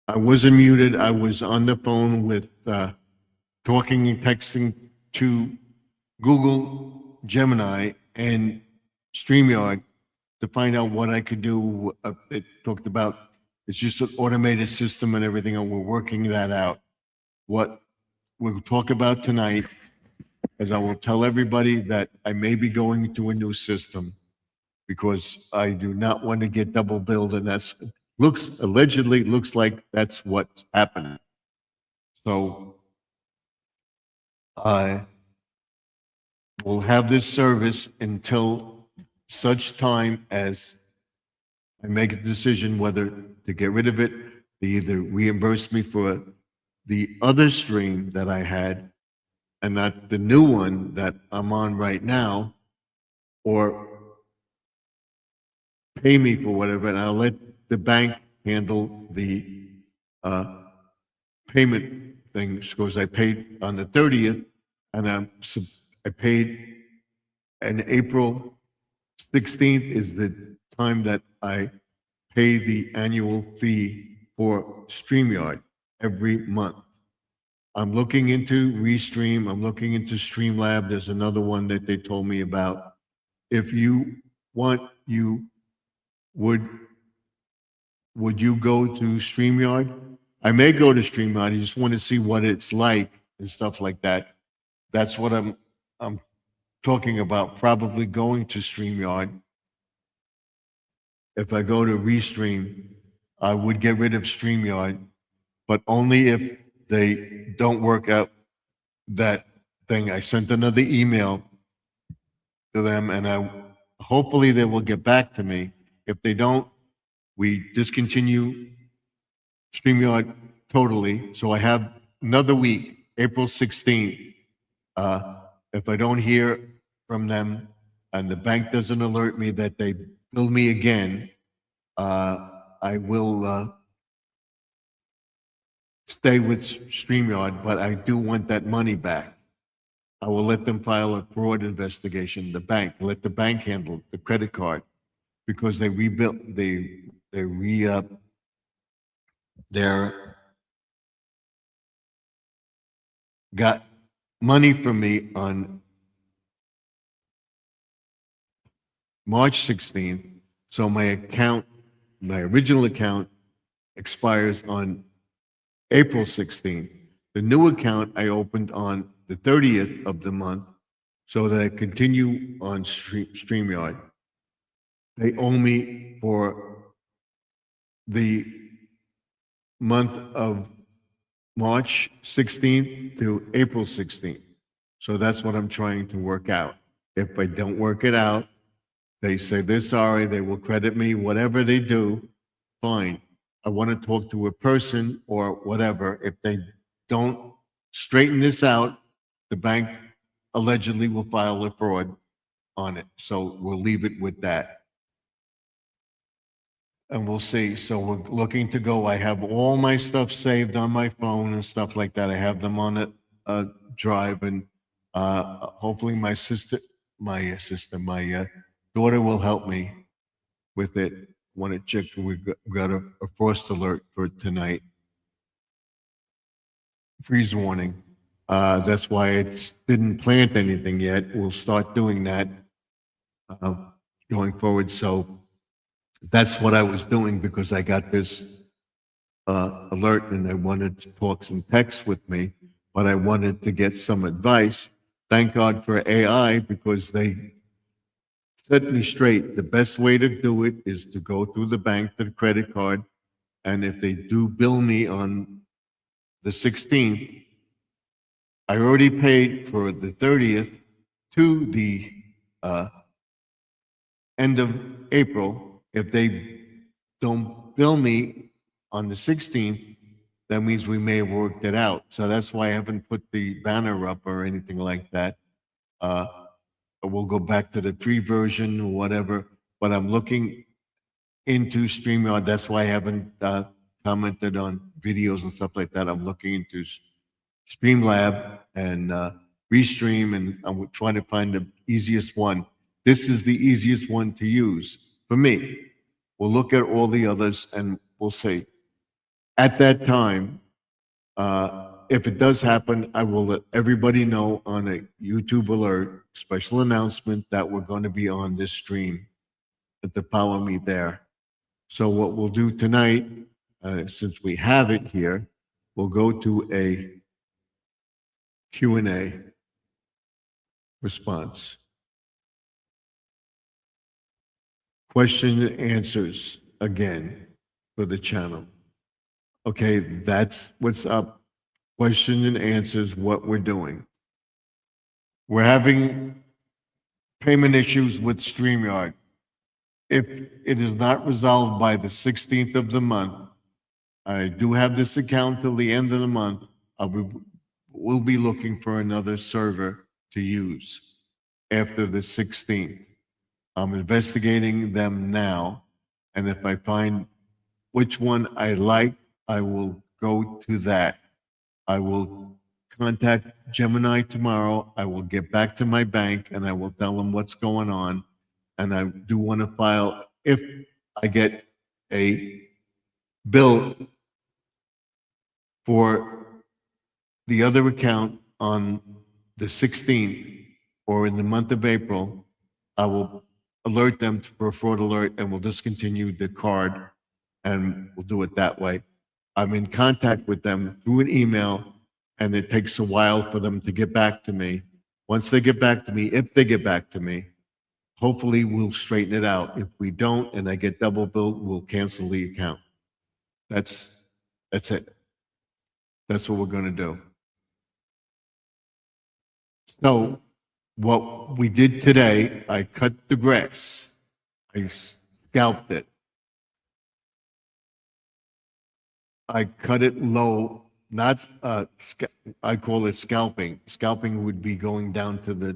I wasn't muted. I was on the phone with, talking and texting to Google Gemini and StreamYard to find out what I could do. It talked about, it's just an automated system and everything, and we're working that out. What we'll talk about tonight is I will tell everybody that I may be going to a new system because I do not want to get double billed, and allegedly looks like that's what's happening. So I will have this service until such time as I make a decision whether to get rid of it. They either reimburse me for the other stream that I had and not the new one that I'm on right now, or pay me for whatever, and I'll let the bank handle the payment things, because I paid on the 30th, and I paid, and April 16th is the time that I pay the annual fee for StreamYard every month. I'm looking into Restream. I'm looking into Streamlab. There's another one that they told me about. If you want, would you go to StreamYard? I may go to StreamYard. I just want to see what it's like and stuff like that. That's what I'm talking about, probably going to StreamYard. If I go to Restream, I would get rid of StreamYard, but only if they don't work out that thing. I sent another email to them, and hopefully they will get back to me. If they don't, we discontinue StreamYard totally. So I have another week, April 16th. If I don't hear from them and the bank doesn't alert me that they bill me again, I will stay with StreamYard, but I do want that money back. I will let them file a fraud investigation, the bank, let the bank handle the credit card, because they rebuilt, got money from me on March 16th. So my original account expires on April 16th. The new account I opened on the 30th of the month so that I continue on StreamYard. They owe me for the month of March 16th to April 16th. So that's what I'm trying to work out. If I don't work it out, they say they're sorry, they will credit me, whatever they do, fine. I want to talk to a person or whatever. If they don't straighten this out, the bank allegedly will file a fraud on it. So we'll leave it with that. And we'll see. So we're looking to go. I have all my stuff saved on my phone and stuff like that. I have them on a drive, and hopefully my daughter will help me with it. Want to check? We got a frost alert for tonight. Freeze warning. That's why it didn't plant anything yet. We'll start doing that going forward. So that's what I was doing, because I got this alert and I wanted to talk some text with me, but I wanted to get some advice. Thank God for AI, because they set me straight. The best way to do it is to go through the bank to the credit card. And if they do bill me on the 16th, I already paid for the 30th to the end of April. If they don't bill me on the 16th, that means we may have worked it out. So that's why I haven't put the banner up or anything like that. We'll go back to the free version or whatever, but I'm looking into StreamYard. That's why I haven't commented on videos and stuff like that. I'm looking into Streamlab and Restream, and I'm trying to find the easiest one. This is the easiest one to use for me. We'll look at all the others and we'll see. At that time, if it does happen, I will let everybody know on a YouTube alert, special announcement that we're going to be on this stream and to follow me there. So what we'll do tonight, since we have it here, we'll go to a Q&A response. Question and answers again for the channel. Okay, that's what's up. Question and answers, what we're doing. We're having payment issues with StreamYard. If it is not resolved by the 16th of the month, I do have this account till the end of the month. We'll be looking for another server to use after the 16th. I'm investigating them now, and if I find which one I like, I will go to that. I will contact Gemini tomorrow. I will get back to my bank and I will tell them what's going on. And I do want to file, if I get a bill for the other account on the 16th or in the month of April, I will alert them for a fraud alert and we'll discontinue the card and we'll do it that way. I'm in contact with them through an email, and it takes a while for them to get back to me. Once they get back to me, if they get back to me, hopefully we'll straighten it out. If we don't and I get double billed, we'll cancel the account. That's it. That's what we're going to do. So what we did today, I cut the grass. I scalped it. I cut it low, not, I call it scalping. Scalping would be going down to the,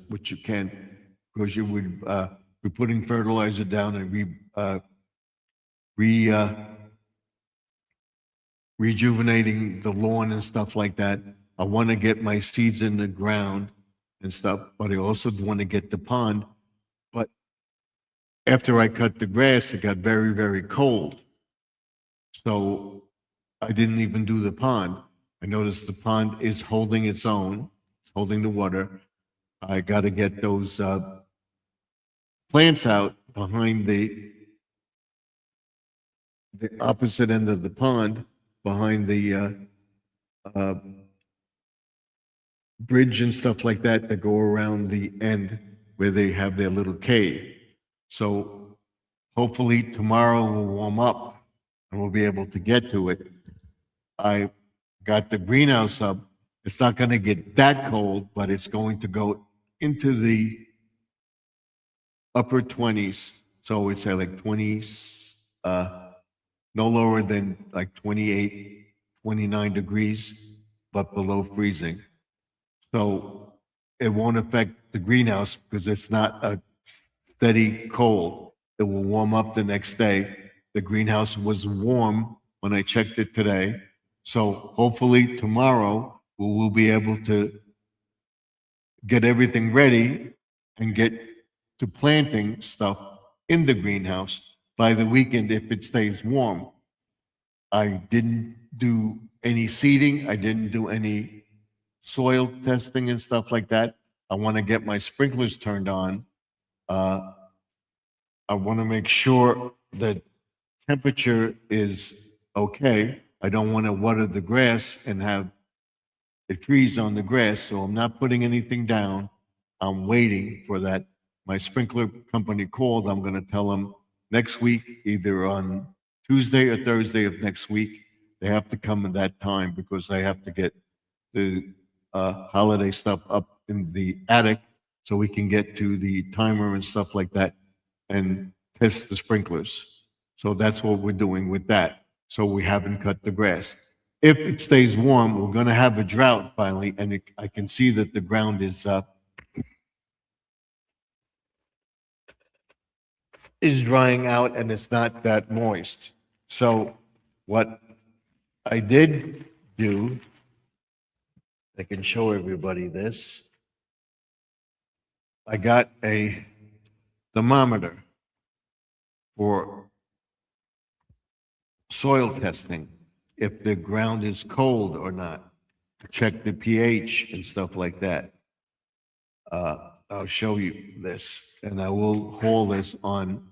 which you can, because you would be putting fertilizer down and rejuvenating the lawn and stuff like that. I want to get my seeds in the ground and stuff, but I also want to get the pond. But after I cut the grass, it got very, very cold. So I didn't even do the pond. I noticed the pond is holding its own, it's holding the water. I got to get those plants out behind the opposite end of the pond, behind the bridge and stuff like that that go around the end where they have their little cave. So hopefully tomorrow will warm up and we'll be able to get to it. I got the greenhouse up. It's not going to get that cold, but it's going to go into the upper 20s. So it's at like 20s, no lower than like 28, 29 degrees, but below freezing. So it won't affect the greenhouse because it's not a steady cold. It will warm up the next day. The greenhouse was warm when I checked it today. So hopefully tomorrow we will be able to get everything ready and get to planting stuff in the greenhouse by the weekend if it stays warm. I didn't do any seeding. I didn't do any soil testing and stuff like that. I want to get my sprinklers turned on. I want to make sure that temperature is okay. I don't want to water the grass and have it freeze on the grass, so I'm not putting anything down. I'm waiting for that my sprinkler company called, I'm going to tell them next week, either on Tuesday or Thursday of next week, they have to come at that time because I have to get the holiday stuff up in the attic so we can get to the timer and stuff like that and test the sprinklers. So that's what we're doing with that. So we haven't cut the grass. If it stays warm, we're going to have a drought finally, and I can see that the ground is drying out and it's not that moist. So what I did do, I can show everybody this. I got a thermometer for soil testing, if the ground is cold or not, to check the pH and stuff like that. I'll show you this, and I will haul this on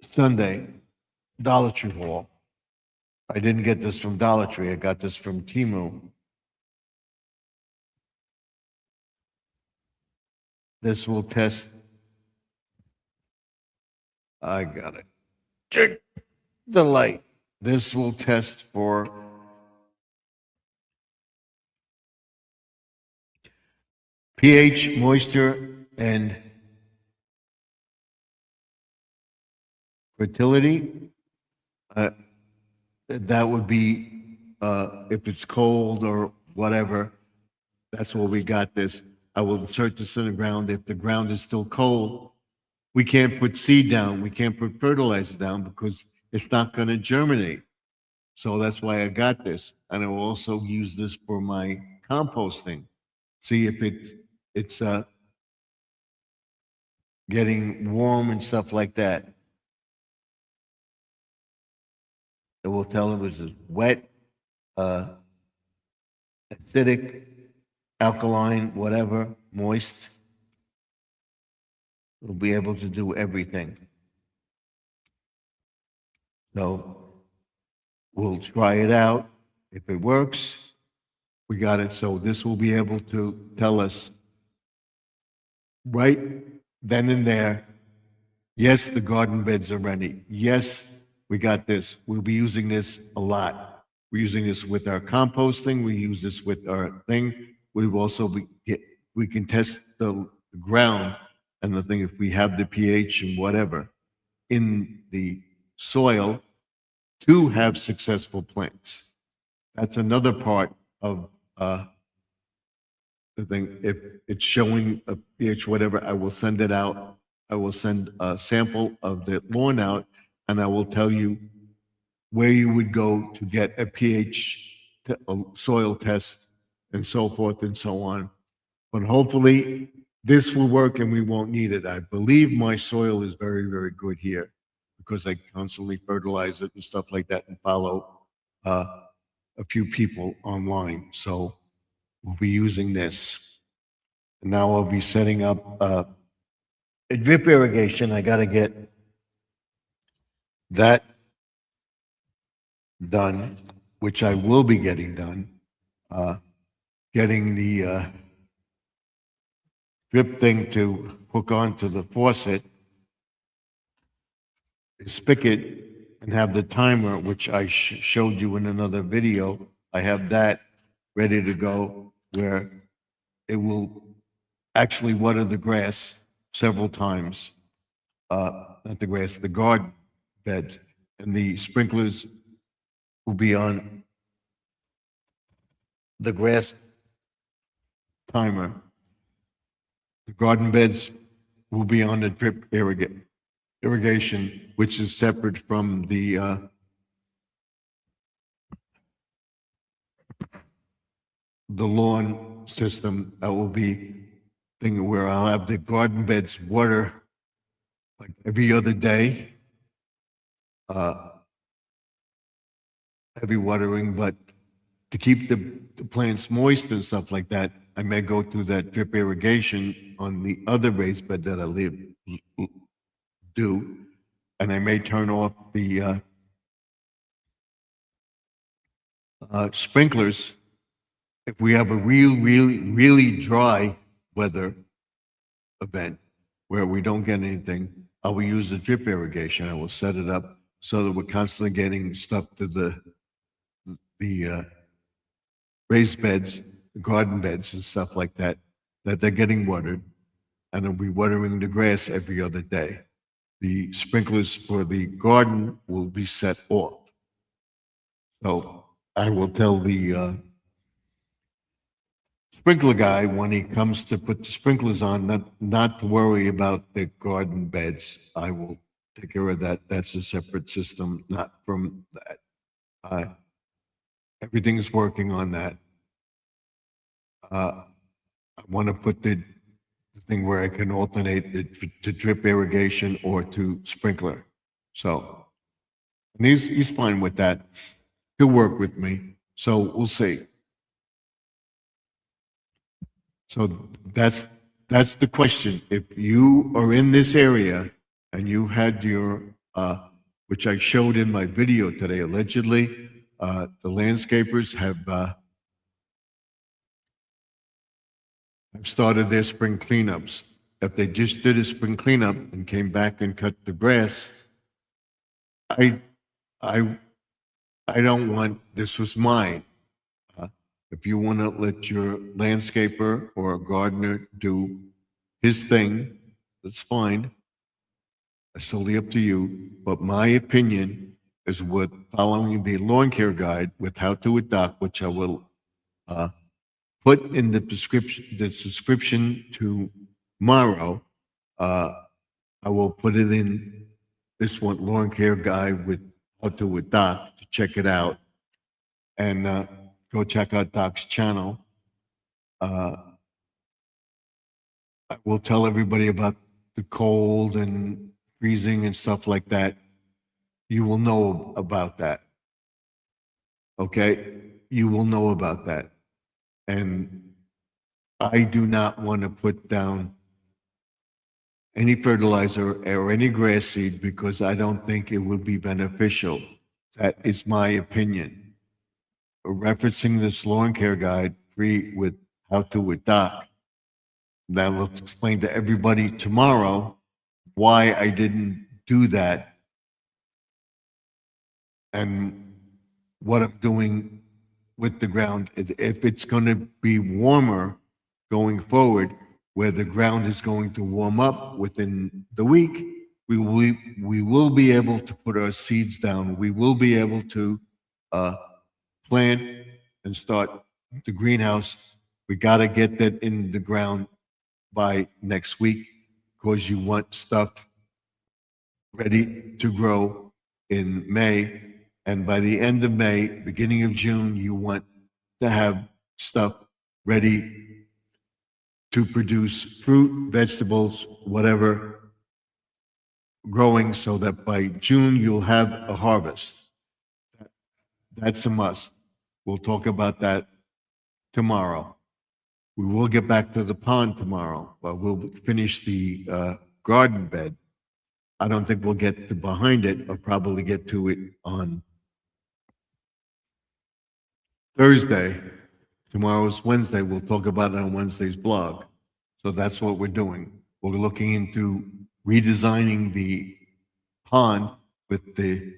Sunday, Dollar Tree haul. I didn't get this from Dollar Tree. I got this from Temu. This will test. I got it. Check the light. This will test for pH, moisture, and fertility. That would be if it's cold or whatever. That's where we got this. I will insert this in the ground. If the ground is still cold, we can't put seed down. We can't put fertilizer down because it's not going to germinate. So that's why I got this. And I will also use this for my composting. See if it's getting warm and stuff like that. It will tell if it's wet, acidic, alkaline, whatever, moist. We'll be able to do everything. So we'll try it out. If it works, we got it. So this will be able to tell us right then and there, yes, the garden beds are ready. Yes, we got this. We'll be using this a lot. We're using this with our composting. We use this with our thing. We've also, we can test the ground and the thing, if we have the pH and whatever in the soil to have successful plants. That's another part of the thing. If it's showing a pH, whatever, I will send it out. I will send a sample of the lawn out, and I will tell you where you would go to get a pH a soil test and so forth and so on. But hopefully this will work and we won't need it. I believe my soil is very, very good here because I constantly fertilize it and stuff like that and follow a few people online. So we'll be using this. And now I'll be setting up a drip irrigation. I got to get that done, which I will be getting done. Getting the drip thing to hook onto the faucet, the spigot, and have the timer, which I showed you in another video. I have that ready to go where it will actually water the grass several times. Not the grass, the garden bed, and the sprinklers will be on the grass timer. The garden beds will be on the drip irrigation, which is separate from the lawn system. That will be thing where I'll have the garden beds water like every other day. Heavy watering, but to keep the plants moist and stuff like that, I may go through that drip irrigation on the other raised bed that I do, and I may turn off the sprinklers, if we have a really dry weather event where we don't get anything, I will use the drip irrigation. I will set it up so that we're constantly getting stuff to the raised beds, garden beds and stuff like that, that they're getting watered. And I'll be watering the grass every other day. The sprinklers for the garden will be set off. So I will tell the sprinkler guy when he comes to put the sprinklers on, not to worry about the garden beds. I will take care of that. That's a separate system, not from that. Everything's working on that. I want to put the thing where I can alternate it to drip irrigation or to sprinkler. So, and he's fine with that. He'll work with me. So we'll see. So that's the question. If you are in this area and you had your, which I showed in my video today, allegedly, the landscapers have started their spring cleanups. If they just did a spring cleanup and came back and cut the grass, I don't want, this was mine. If you want to let your landscaper or a gardener do his thing, that's fine. It's totally up to you. But my opinion is with following the lawn care guide with how to adopt, which I will put in the subscription tomorrow. I will put it in this one, lawn care guide with how to adopt, to check it out. And go check out Doc's channel. I will tell everybody about the cold and freezing and stuff like that. You will know about that. Okay? You will know about that. And I do not want to put down any fertilizer or any grass seed because I don't think it would be beneficial. That is my opinion. Referencing this lawn care guide free with how to adopt. That will explain to everybody tomorrow why I didn't do that and what I'm doing with the ground. If it's going to be warmer going forward, where the ground is going to warm up within the week, we will be able to put our seeds down. We will be able to plant and start the greenhouse. We got to get that in the ground by next week because you want stuff ready to grow in May. And by the end of May, beginning of June, you want to have stuff ready to produce fruit, vegetables, whatever, growing so that by June you'll have a harvest. That's a must. We'll talk about that tomorrow. We will get back to the pond tomorrow, but we'll finish the garden bed. I don't think we'll get to behind it. I'll probably get to it on Thursday. Tomorrow's Wednesday. We'll talk about it on Wednesday's blog. So that's what we're doing. We're looking into redesigning the pond with the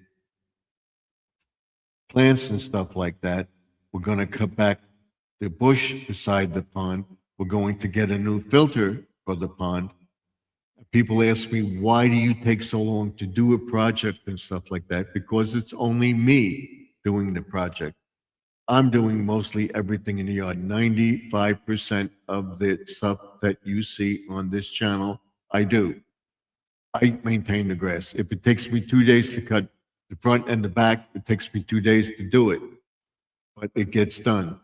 plants and stuff like that. We're going to cut back the bush beside the pond. We're going to get a new filter for the pond. People ask me, why do you take so long to do a project and stuff like that? Because it's only me doing the project. I'm doing mostly everything in the yard. 95% of the stuff that you see on this channel, I do. I maintain the grass. If it takes me 2 days to cut the front and the back, it takes me 2 days to do it, but it gets done.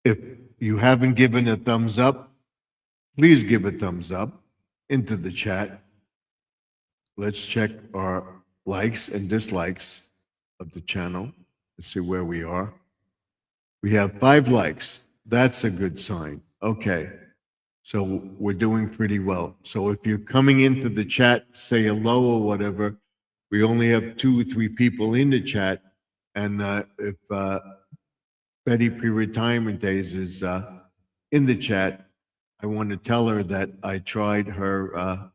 If you haven't given a thumbs up, please give a thumbs up into the chat. Let's check our likes and dislikes of the channel. Let's see where we are. We have 5 likes. That's a good sign. Okay. So we're doing pretty well. So if you're coming into the chat, say hello or whatever, we only have 2 or 3 people in the chat. And if Betty pre-retirement days is in the chat, I want to tell her that I tried her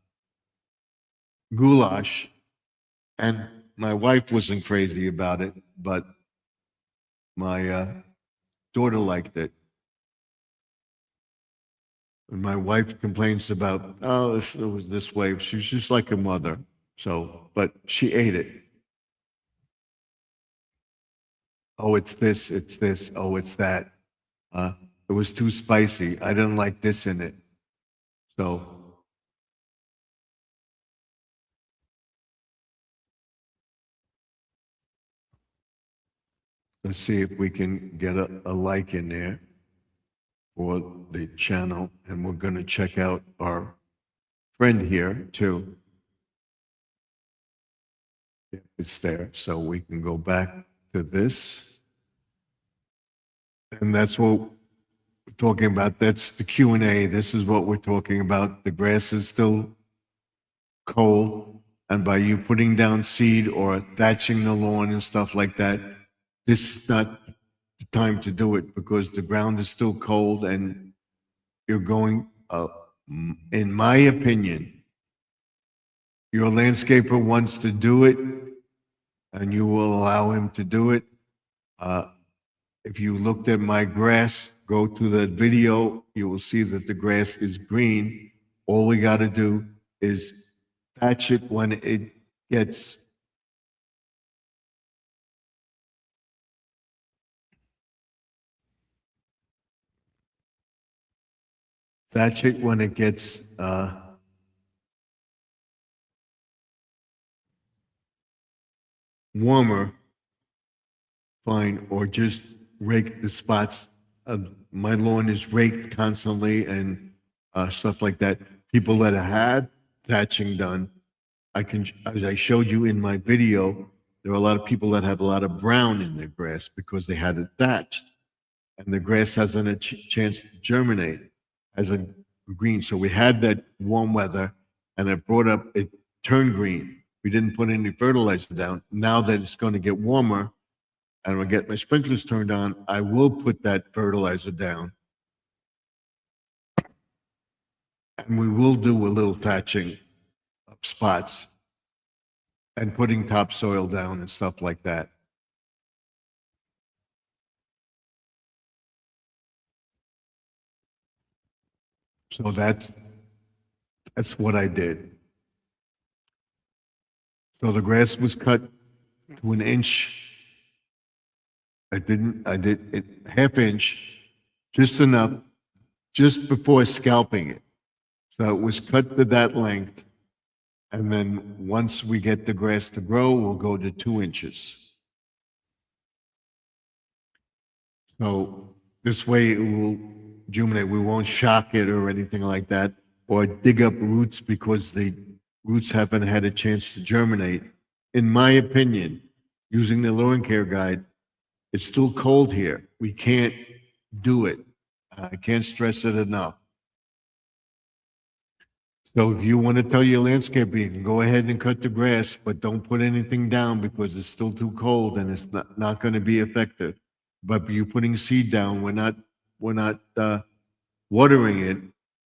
goulash, and my wife wasn't crazy about it, but my daughter liked it. And my wife complains about, oh, it was this way. She's just like her mother. So, but she ate it. Oh, it's this, it's this, oh, it's that. It was too spicy. I didn't like this in it. So, let's see if we can get a like in there for the channel. And we're going to check out our friend here too. It's there. So we can go back to this. And that's what we're talking about. That's the Q&A. This is what we're talking about. The grass is still cold. And by you putting down seed or thatching the lawn and stuff like that, this is not the time to do it because the ground is still cold and you're going, in my opinion, your landscaper wants to do it and you will allow him to do it. If you looked at my grass, go to the video, you will see that the grass is green. All we got to do is thatch it when it gets warmer, fine, or just rake the spots. My lawn is raked constantly and stuff like that. People that have had thatching done, as I showed you in my video, there are a lot of people that have a lot of brown in their grass because they had it thatched. And the grass hasn't a chance to germinate as a green. So we had that warm weather and it turned green. We didn't put any fertilizer down. Now that it's going to get warmer and I'll get my sprinklers turned on, I will put that fertilizer down. And we will do a little thatching of spots and putting topsoil down and stuff like that. So that's what I did. So the grass was cut to an inch. I did it half inch, just enough, just before scalping it. So it was cut to that length. And then once we get the grass to grow, we'll go to 2 inches. So this way it will germinate. We won't shock it or anything like that, or dig up roots because the roots haven't had a chance to germinate. In my opinion, using the lawn care guide, it's still cold here. We can't do it. I can't stress it enough. So if you want to tell your landscaper, you can go ahead and cut the grass, but don't put anything down because it's still too cold and it's not going to be effective. But you putting seed down, we're not watering it,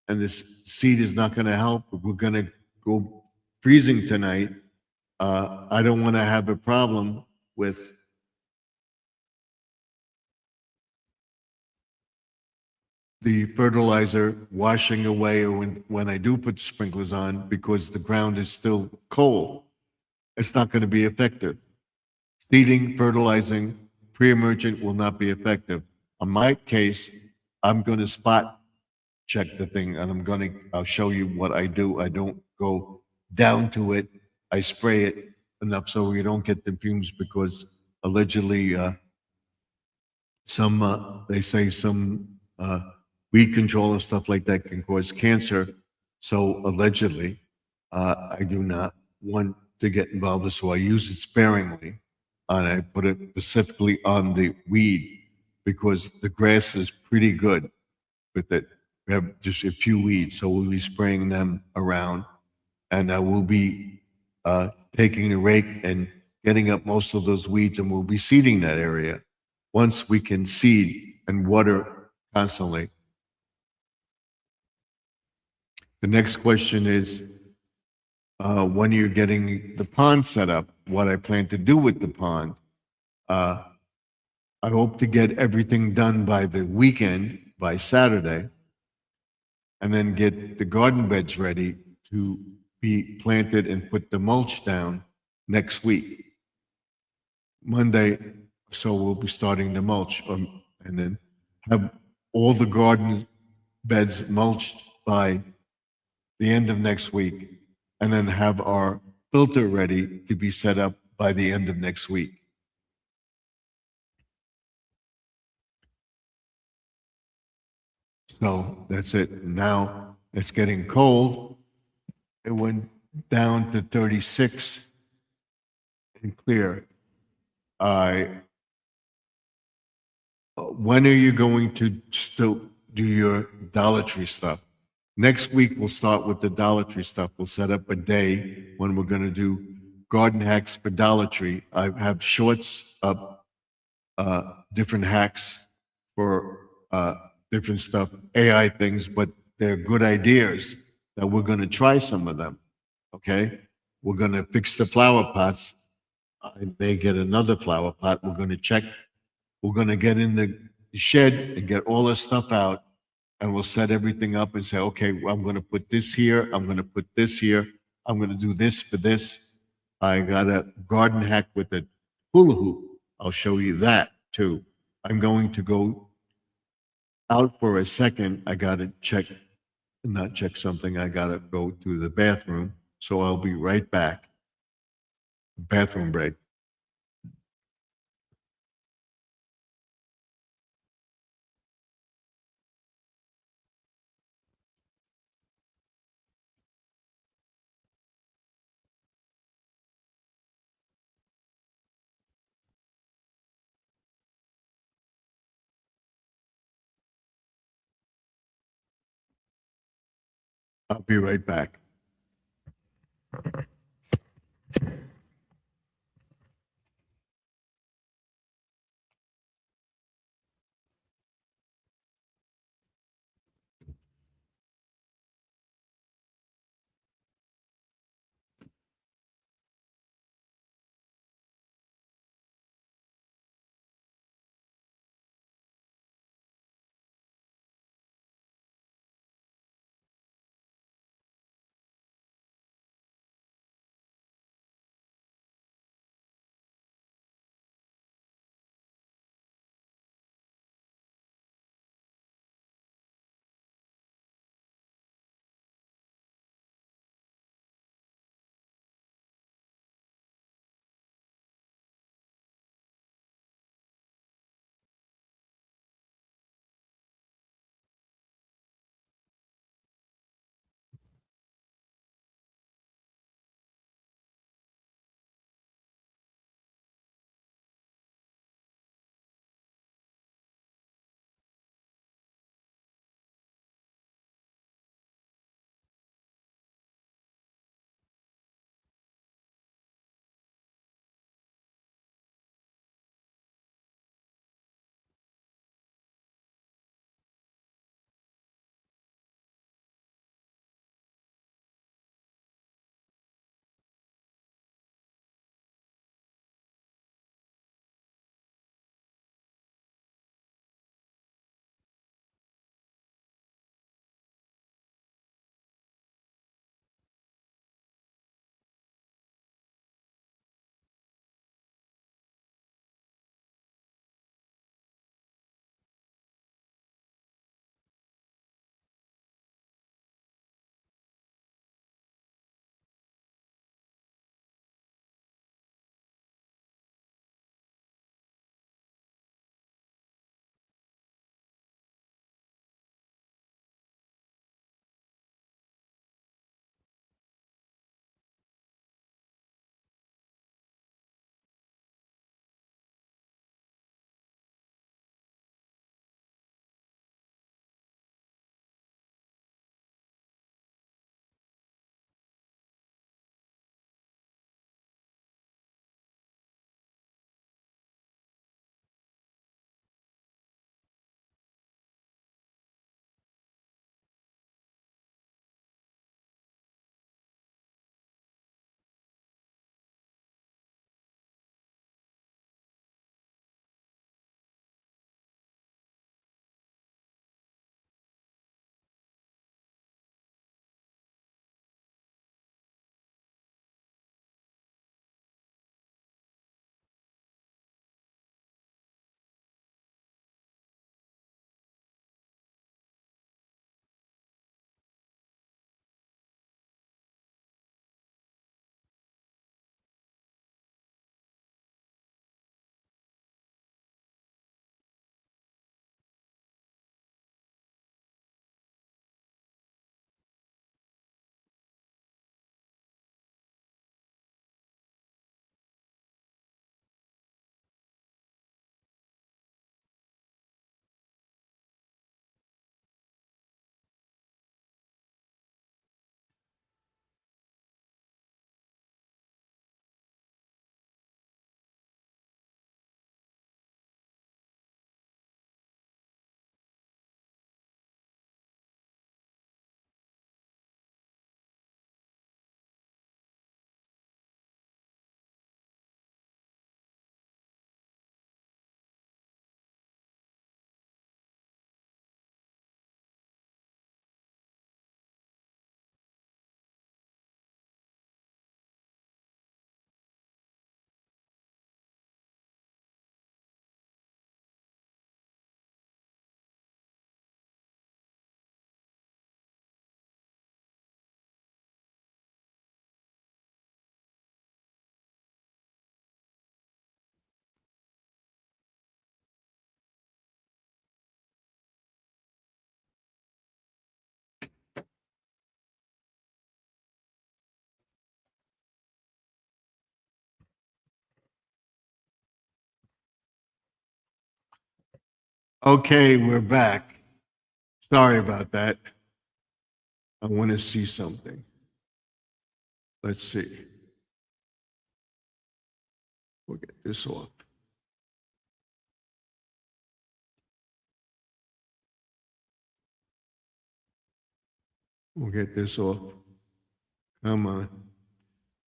and this seed is not going to help. We're going to go freezing tonight. I don't want to have a problem with the fertilizer washing away, or when I do put the sprinklers on, because the ground is still cold. It's not going to be effective. Seeding, fertilizing, pre-emergent will not be effective. On my case, I'm going to spot check the thing, and I'll show you what I do. I don't go down to it. I spray it enough so you don't get the fumes, because allegedly they say some weed control and stuff like that can cause cancer. So allegedly, I do not want to get involved, so I use it sparingly, and I put it specifically on the weed because the grass is pretty good with it. We have just a few weeds, so we'll be spraying them around, and I will be taking a rake and getting up most of those weeds, and we'll be seeding that area once we can seed and water constantly. The next question is, when you're getting the pond set up, what I plan to do with the pond. Uh, I hope to get everything done by the weekend, by Saturday, and then get the garden beds ready to be planted and put the mulch down next week. Monday, so we'll be starting the mulch, and then have all the garden beds mulched by the end of next week, and then have our filter ready to be set up by the end of next week. So that's it. Now it's getting cold. It went down to 36 and clear. I when are you going to still do your Dollar Tree stuff? Next week, we'll start with the Dollar Tree stuff. We'll set up a day when we're going to do garden hacks for Dollar Tree. I have shorts up, different hacks for different stuff, AI things, but they're good ideas that we're going to try some of them. Okay. We're going to fix the flower pots. I may get another flower pot. We're going to check. We're going to get in the shed and get all the stuff out, and we'll set everything up and say, okay, well, I'm going to put this here. I'm going to put this here. I'm going to do this for this. I got a garden hack with a hula hoop. I'll show you that too. I'm going to go out for a second. I got to not check something. I got to go to the bathroom. So I'll be right back. Bathroom break. I'll be right back. Okay, we're back. Sorry about that. I want to see something. Let's see. We'll get this off. We'll get this off. Come on.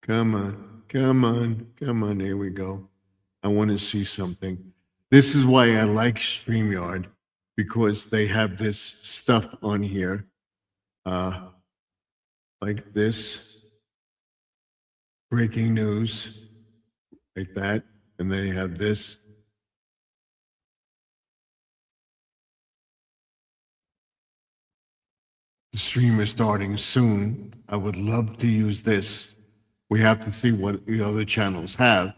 Come on. Come on. Come on. There we go. I want to see something. This is why I like StreamYard, because they have this stuff on here, like this, breaking news, like that, and they have this. The stream is starting soon. I would love to use this. We have to see what the other channels have.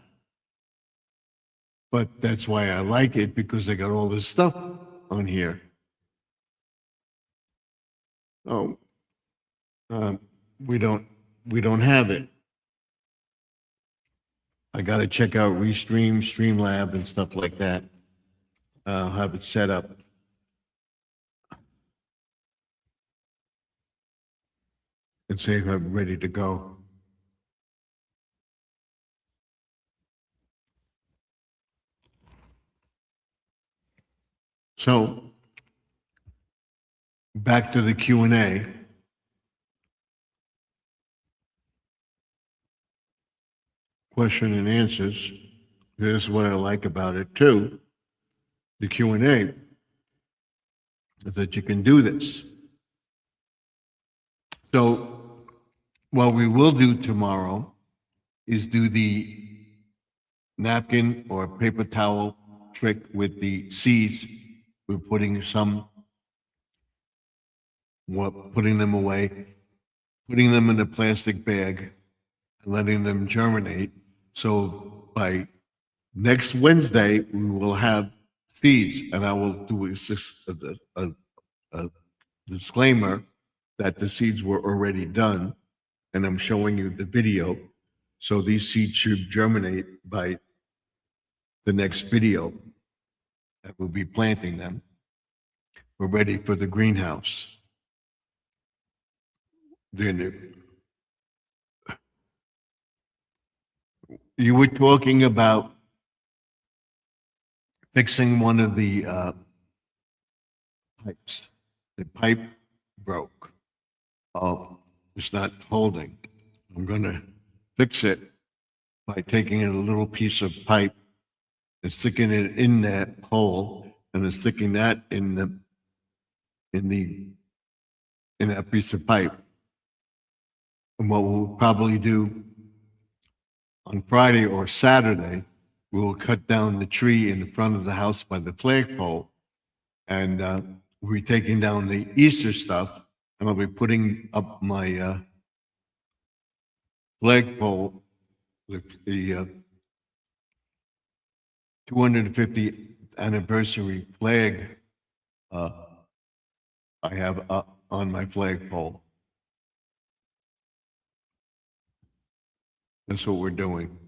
But that's why I like it, because they got all this stuff on here. Oh, we don't have it. I got to check out Restream, Streamlab, and stuff like that. I'll have it set up. And see if I'm ready to go. So, back to the Q&A. Question and answers. Here's what I like about it too. The Q&A is that you can do this. So, what we will do tomorrow is do the napkin or paper towel trick with the seeds. We're putting putting them away, putting them in a plastic bag, and letting them germinate. So by next Wednesday, we will have seeds, and I will do a disclaimer that the seeds were already done, and I'm showing you the video. So these seeds should germinate by the next video that we'll be planting them. We're ready for the greenhouse. Then you were talking about fixing one of the pipes. The pipe broke. It's not holding. I'm going to fix it by taking a little piece of pipe and sticking it in that hole, and then sticking that in that piece of pipe. And what we'll probably do on Friday or Saturday, we will cut down the tree in the front of the house by the flagpole, and we'll be taking down the Easter stuff, and I'll be putting up my flagpole with the 250th anniversary flag I have on my flagpole. That's what we're doing.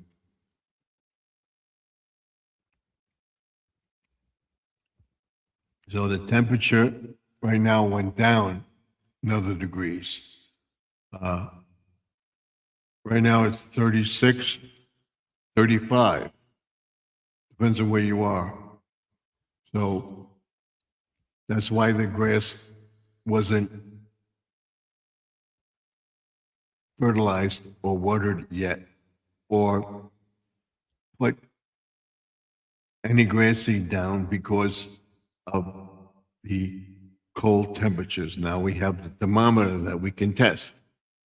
So the temperature right now went down another degrees. Right now it's 36, 35. Depends on where you are. So that's why the grass wasn't fertilized or watered yet, or put any grass seed down because of the cold temperatures. Now we have the thermometer that we can test,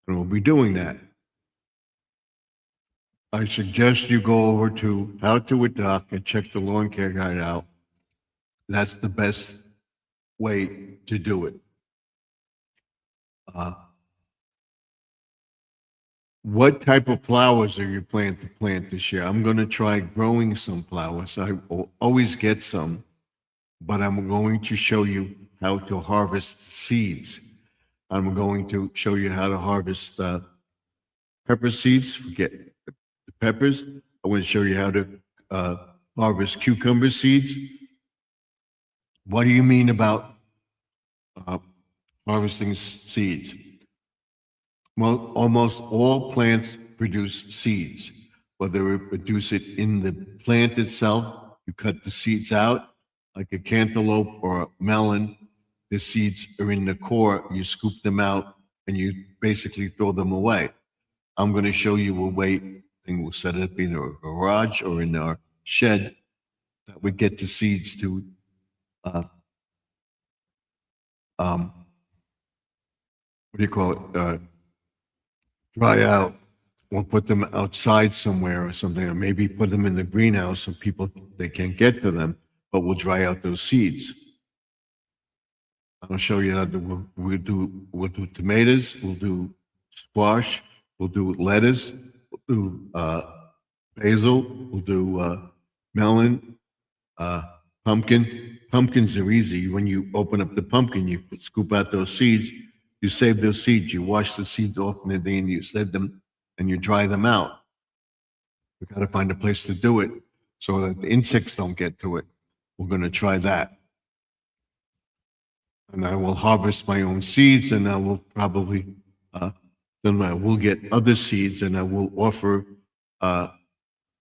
and we'll be doing that. I suggest you go over to How to Adopt and check the lawn care guide out. That's the best way to do it. What type of flowers are you planning to plant this year? I'm going to try growing some flowers. I will always get some, but I'm going to show you how to harvest seeds. I'm going to show you how to harvest pepper seeds. Forget the peppers. I want to show you how to harvest cucumber seeds. What do you mean about uh, harvesting seeds? Well, almost all plants produce seeds. Whether we produce it in the plant itself, you cut the seeds out, like a cantaloupe or a melon, the seeds are in the core, you scoop them out, and you basically throw them away. I'm going to show you a way, and we'll set it up in our garage or in our shed, that we get the seeds to uh, what do you call it? Dry out. We'll put them outside somewhere or something, or maybe put them in the greenhouse so people, they can't get to them, but we'll dry out those seeds. I'll show you how to, we'll do tomatoes, we'll do squash, we'll do lettuce, we'll do basil, we'll do melon, pumpkin. Pumpkins are easy. When you open up the pumpkin, you scoop out those seeds, you save those seeds, you wash the seeds off and then you set them and you dry them out. We got to find a place to do it so that the insects don't get to it. We're going to try that. And I will harvest my own seeds, and I will probably, then I will get other seeds, and I will offer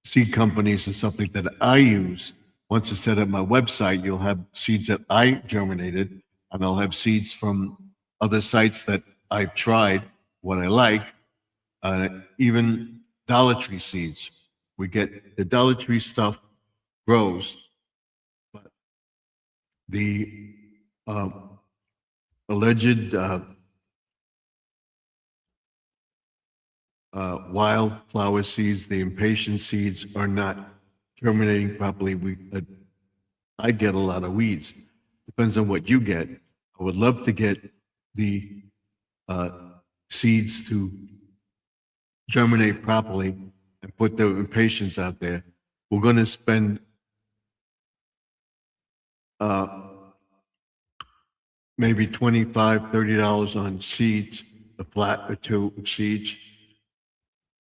seed companies and something that I use. Once I set up my website, you'll have seeds that I germinated, and I'll have seeds from other sites that I've tried, what I like, even Dollar Tree seeds. We get the Dollar Tree stuff grows, but the alleged wildflower seeds, the impatient seeds, are not germinating properly. I get a lot of weeds. Depends on what you get. I would love to get the seeds to germinate properly and put the impatiens out there. We're going to spend maybe $25, $30 on seeds, a flat or two of seeds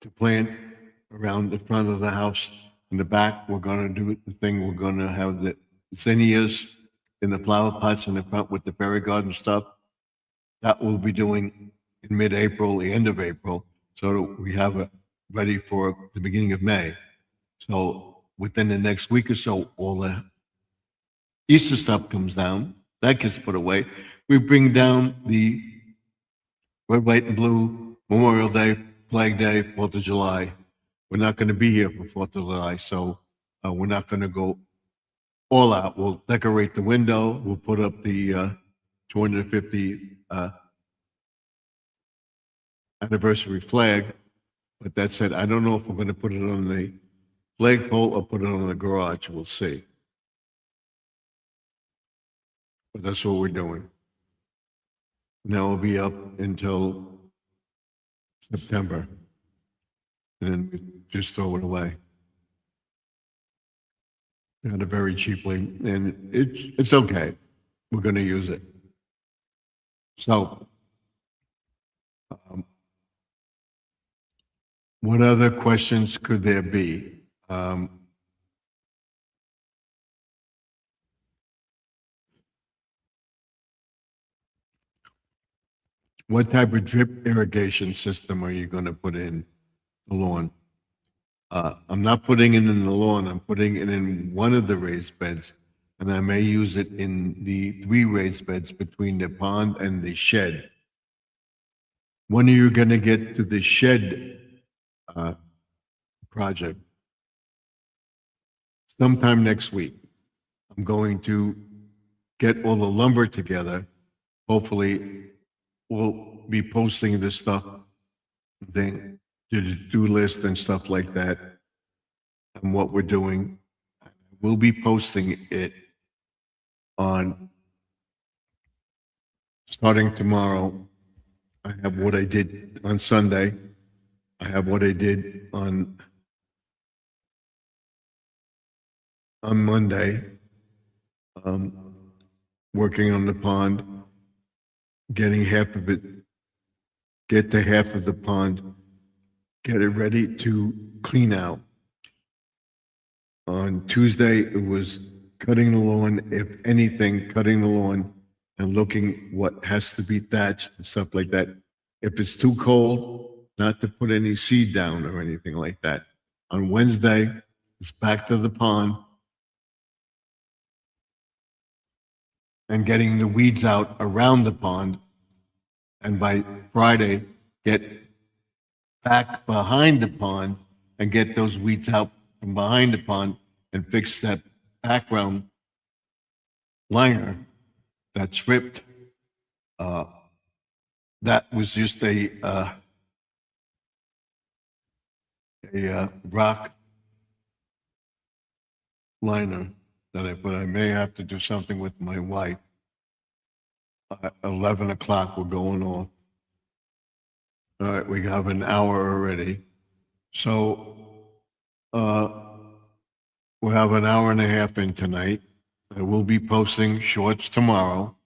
to plant around the front of the house. In the back, we're going to do the thing. We're going to have the zinnias in the flower pots in the front with the fairy garden stuff. That we'll be doing in mid-April, the end of April, so we have it ready for the beginning of May. So within the next week or so, all the Easter stuff comes down. That gets put away. We bring down the red, white, and blue Memorial Day, Flag Day, 4th of July. We're not going to be here for 4th of July, so we're not going to go all out. We'll decorate the window. We'll put up the 250 anniversary flag. But that said, I don't know if we're going to put it on the flagpole or put it on the garage. We'll see. But that's what we're doing. Now we'll be up until September. And then we just throw it away. Got it very cheaply. And it's okay. We're going to use it. So, what other questions could there be? What type of drip irrigation system are you going to put in the lawn? I'm not putting it in the lawn. I'm putting it in one of the raised beds, and I may use it in the 3 raised beds between the pond and the shed. When are you going to get to the shed project? Sometime next week. I'm going to get all the lumber together. Hopefully, we'll be posting this stuff, the to-do list and stuff like that, and what we're doing. We'll be posting it on, starting tomorrow. I have what I did on Sunday. I have what I did on Monday, working on the pond, getting half of it, get to half of the pond, get it ready to clean out. On Tuesday, it was cutting the lawn, if anything, cutting the lawn and looking what has to be thatched and stuff like that. If it's too cold, not to put any seed down or anything like that. On Wednesday, it's back to the pond and getting the weeds out around the pond. And by Friday, get back behind the pond and get those weeds out from behind the pond and fix that background liner that's ripped. That was just a rock liner but I may have to do something with my wife. 11 o'clock, we're going on. All right, we have an hour already. So, we'll have an hour and a half in tonight. I will be posting shorts tomorrow.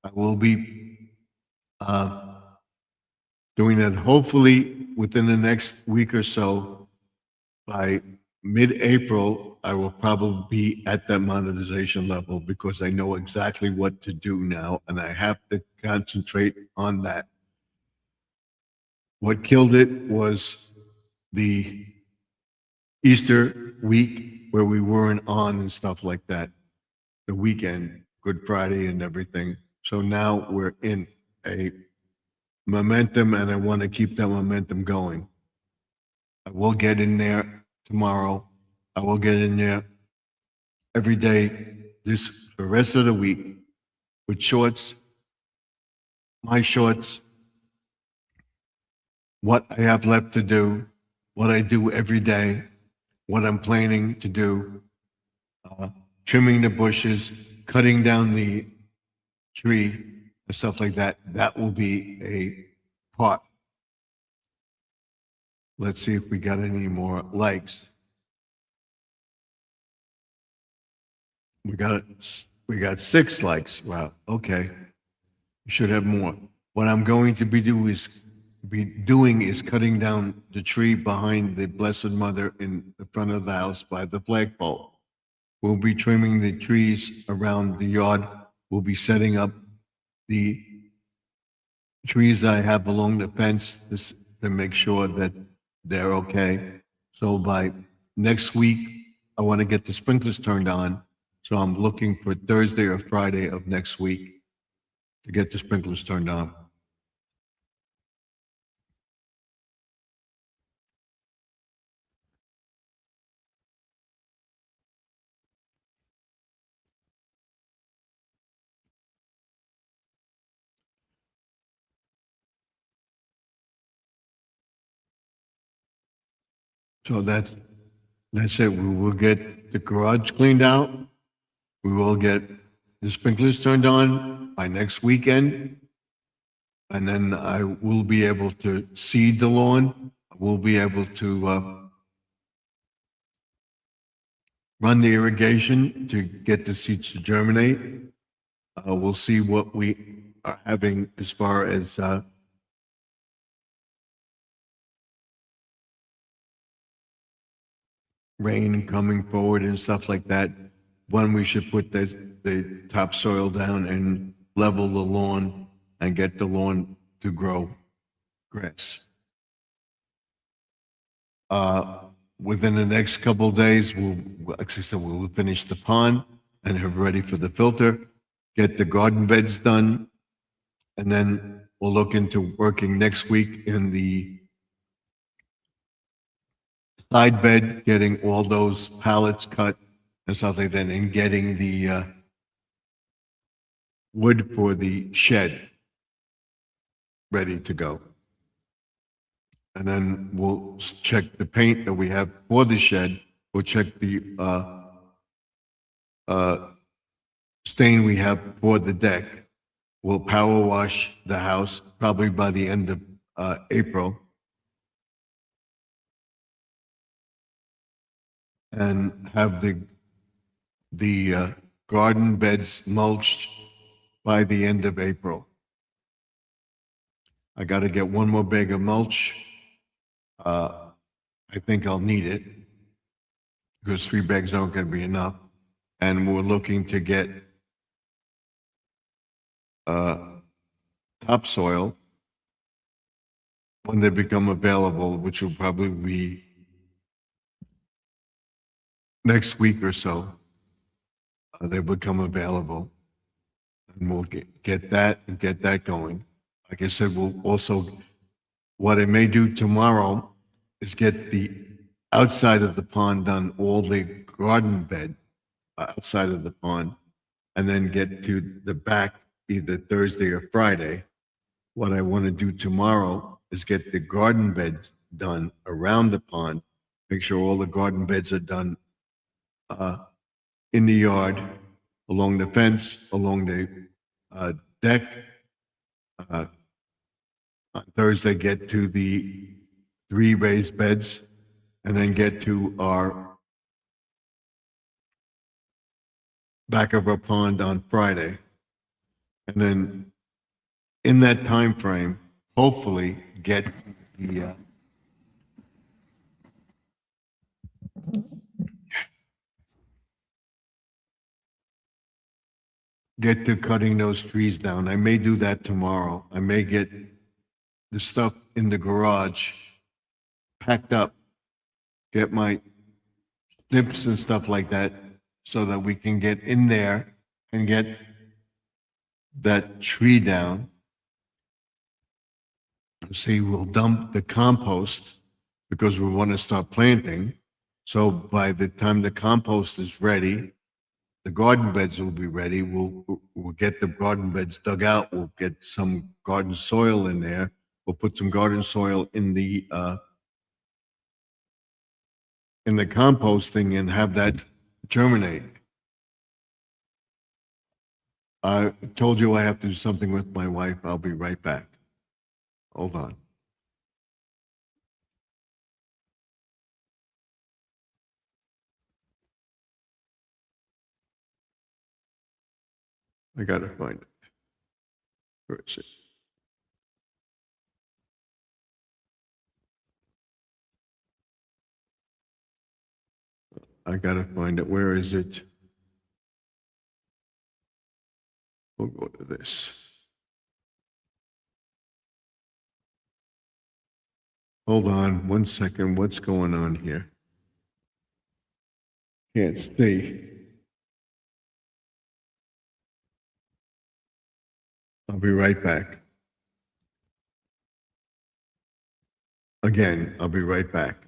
I will be doing that hopefully within the next week or so. By mid-April, I will probably be at that monetization level because I know exactly what to do now, and I have to concentrate on that. What killed it was the Easter week where we weren't on and stuff like that. The weekend, Good Friday and everything. So now we're in a momentum, and I want to keep that momentum going. I will get in there tomorrow. I will get in there every day this the rest of the week with shorts, my shorts, what I have left to do, what I do every day, what I'm planning to do, trimming the bushes, cutting down the tree, and stuff like that. That will be a part. Let's see if we got any more likes. We got 6 likes. Wow. Okay. We should have more. What I'm going to be doing is cutting down the tree behind the Blessed Mother in the front of the house by the flagpole. We'll be trimming the trees around the yard. We'll be setting up the trees I have along the fence to make sure that they're okay. So by next week, I want to get the sprinklers turned on. So I'm looking for Thursday or Friday of next week to get the sprinklers turned on. So that's it. We will get the garage cleaned out. We will get the sprinklers turned on by next weekend. And then I will be able to seed the lawn. We'll be able to run the irrigation to get the seeds to germinate. We'll see what we are having as far as rain coming forward and stuff like that. When we should put the topsoil down and level the lawn and get the lawn to grow grass. Within the next couple of days, we'll finish the pond and have ready for the filter, get the garden beds done, and then we'll look into working next week in the side bed, getting all those pallets cut and stuff like that, and getting the wood for the shed ready to go. And then we'll check the paint that we have for the shed. We'll check the stain we have for the deck. We'll power wash the house probably by the end of April. And have the garden beds mulched by the end of April. I got to get one more bag of mulch. I think I'll need it because 3 bags aren't going to be enough. And we're looking to get topsoil when they become available, which will probably be next week or so. They become available, and we'll get that going. Like I said, we'll also, what I may do tomorrow is get the outside of the pond done, all the garden bed outside of the pond, and then get to the back either Thursday or Friday. What I want to do tomorrow is get the garden beds done around the pond, make sure all the garden beds are done in the yard, along the fence, along the deck. On Thursday, get to the 3 raised beds, and then get to our back of our pond on Friday. And then in that time frame, hopefully get the get to cutting those trees down. I may do that tomorrow. I may get the stuff in the garage packed up, get my snips and stuff like that, so that we can get in there and get that tree down. See, we'll dump the compost because we want to start planting. So by the time the compost is ready, the garden beds will be ready. We'll get the garden beds dug out. We'll get some garden soil in there. We'll put some garden soil in the composting and have that germinate. I told you I have to do something with my wife. I'll be right back. Hold on. I gotta find it. Where is it? I gotta find it. Where is it? We'll go to this. Hold on 1 second. What's going on here? Can't see. I'll be right back. Again, I'll be right back.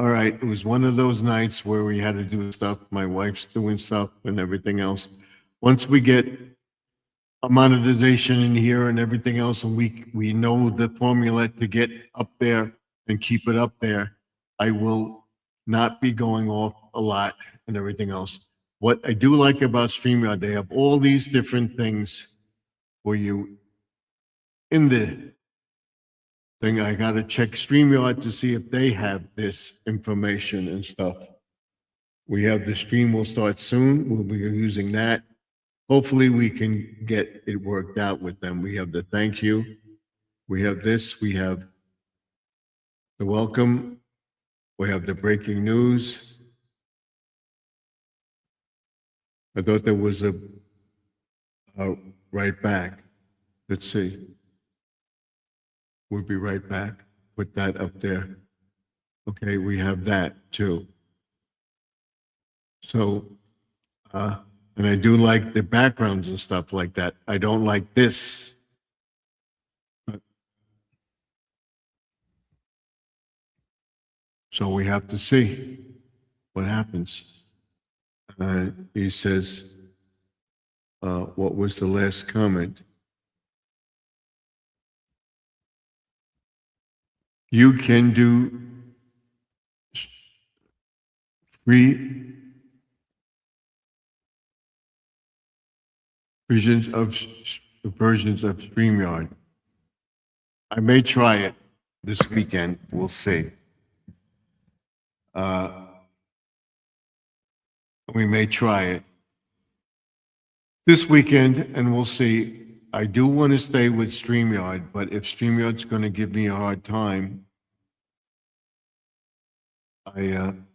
all right, it was one of those nights where we had to do stuff. My wife's doing stuff and everything else. Once we get a monetization in here and everything else, and we know the formula to get up there and keep it up there, I will not be going off a lot and everything else. What I do like about StreamYard, they have all these different things for you in the thing. I gotta check StreamYard to see if they have this information and stuff. We have the stream will start soon. We'll be using that. Hopefully we can get it worked out with them. We have the thank you. We have this, we have the welcome. We have the breaking news. I thought there was a right back. Let's see. We'll be right back. Put that up there. Okay, we have that too. So, and I do like the backgrounds and stuff like that. I don't like this. So we have to see what happens. He says, what was the last comment? You can do free versions of StreamYard. I may try it this weekend. We'll see. We may try it this weekend, and we'll see. I do want to stay with StreamYard, but if StreamYard's going to give me a hard time, I am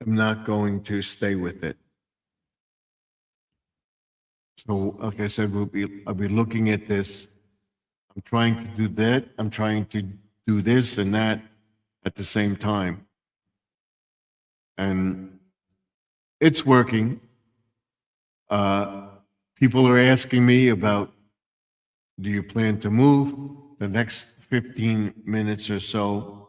not going to stay with it. So, like I said, I'll be looking at this. I'm trying to do that. I'm trying to do this and that at the same time. And it's working. People are asking me about, do you plan to move? The next 15 minutes or so,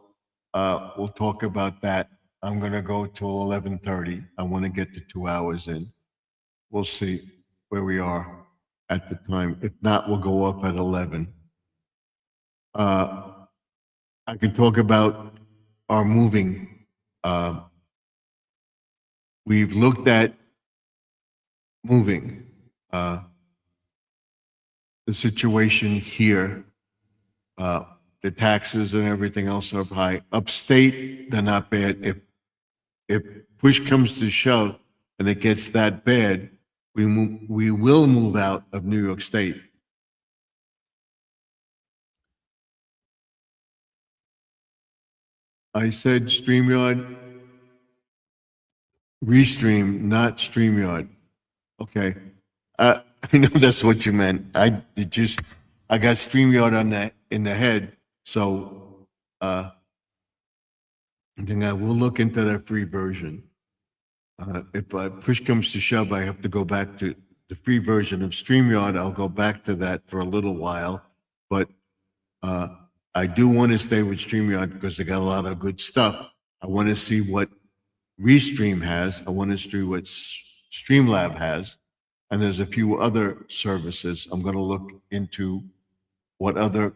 we'll talk about that. I'm going to go till 11:30. I want to get the 2 hours in. We'll see where we are at the time. If not, we'll go up at 11. I can talk about our moving. We've looked at moving. The situation here, the taxes and everything else are high. Upstate, they're not bad. If push comes to shove and it gets that bad, we will move out of New York State. I said StreamYard, Restream, not StreamYard. Okay. I know that's what you meant. I got StreamYard on that in the head. So, then I will look into that free version. If push comes to shove, I have to go back to the free version of StreamYard. I'll go back to that for a little while, but I do want to stay with StreamYard because they got a lot of good stuff. I want to see what Restream has. I want to see what Streamlab has, and there's a few other services. I'm going to look into what other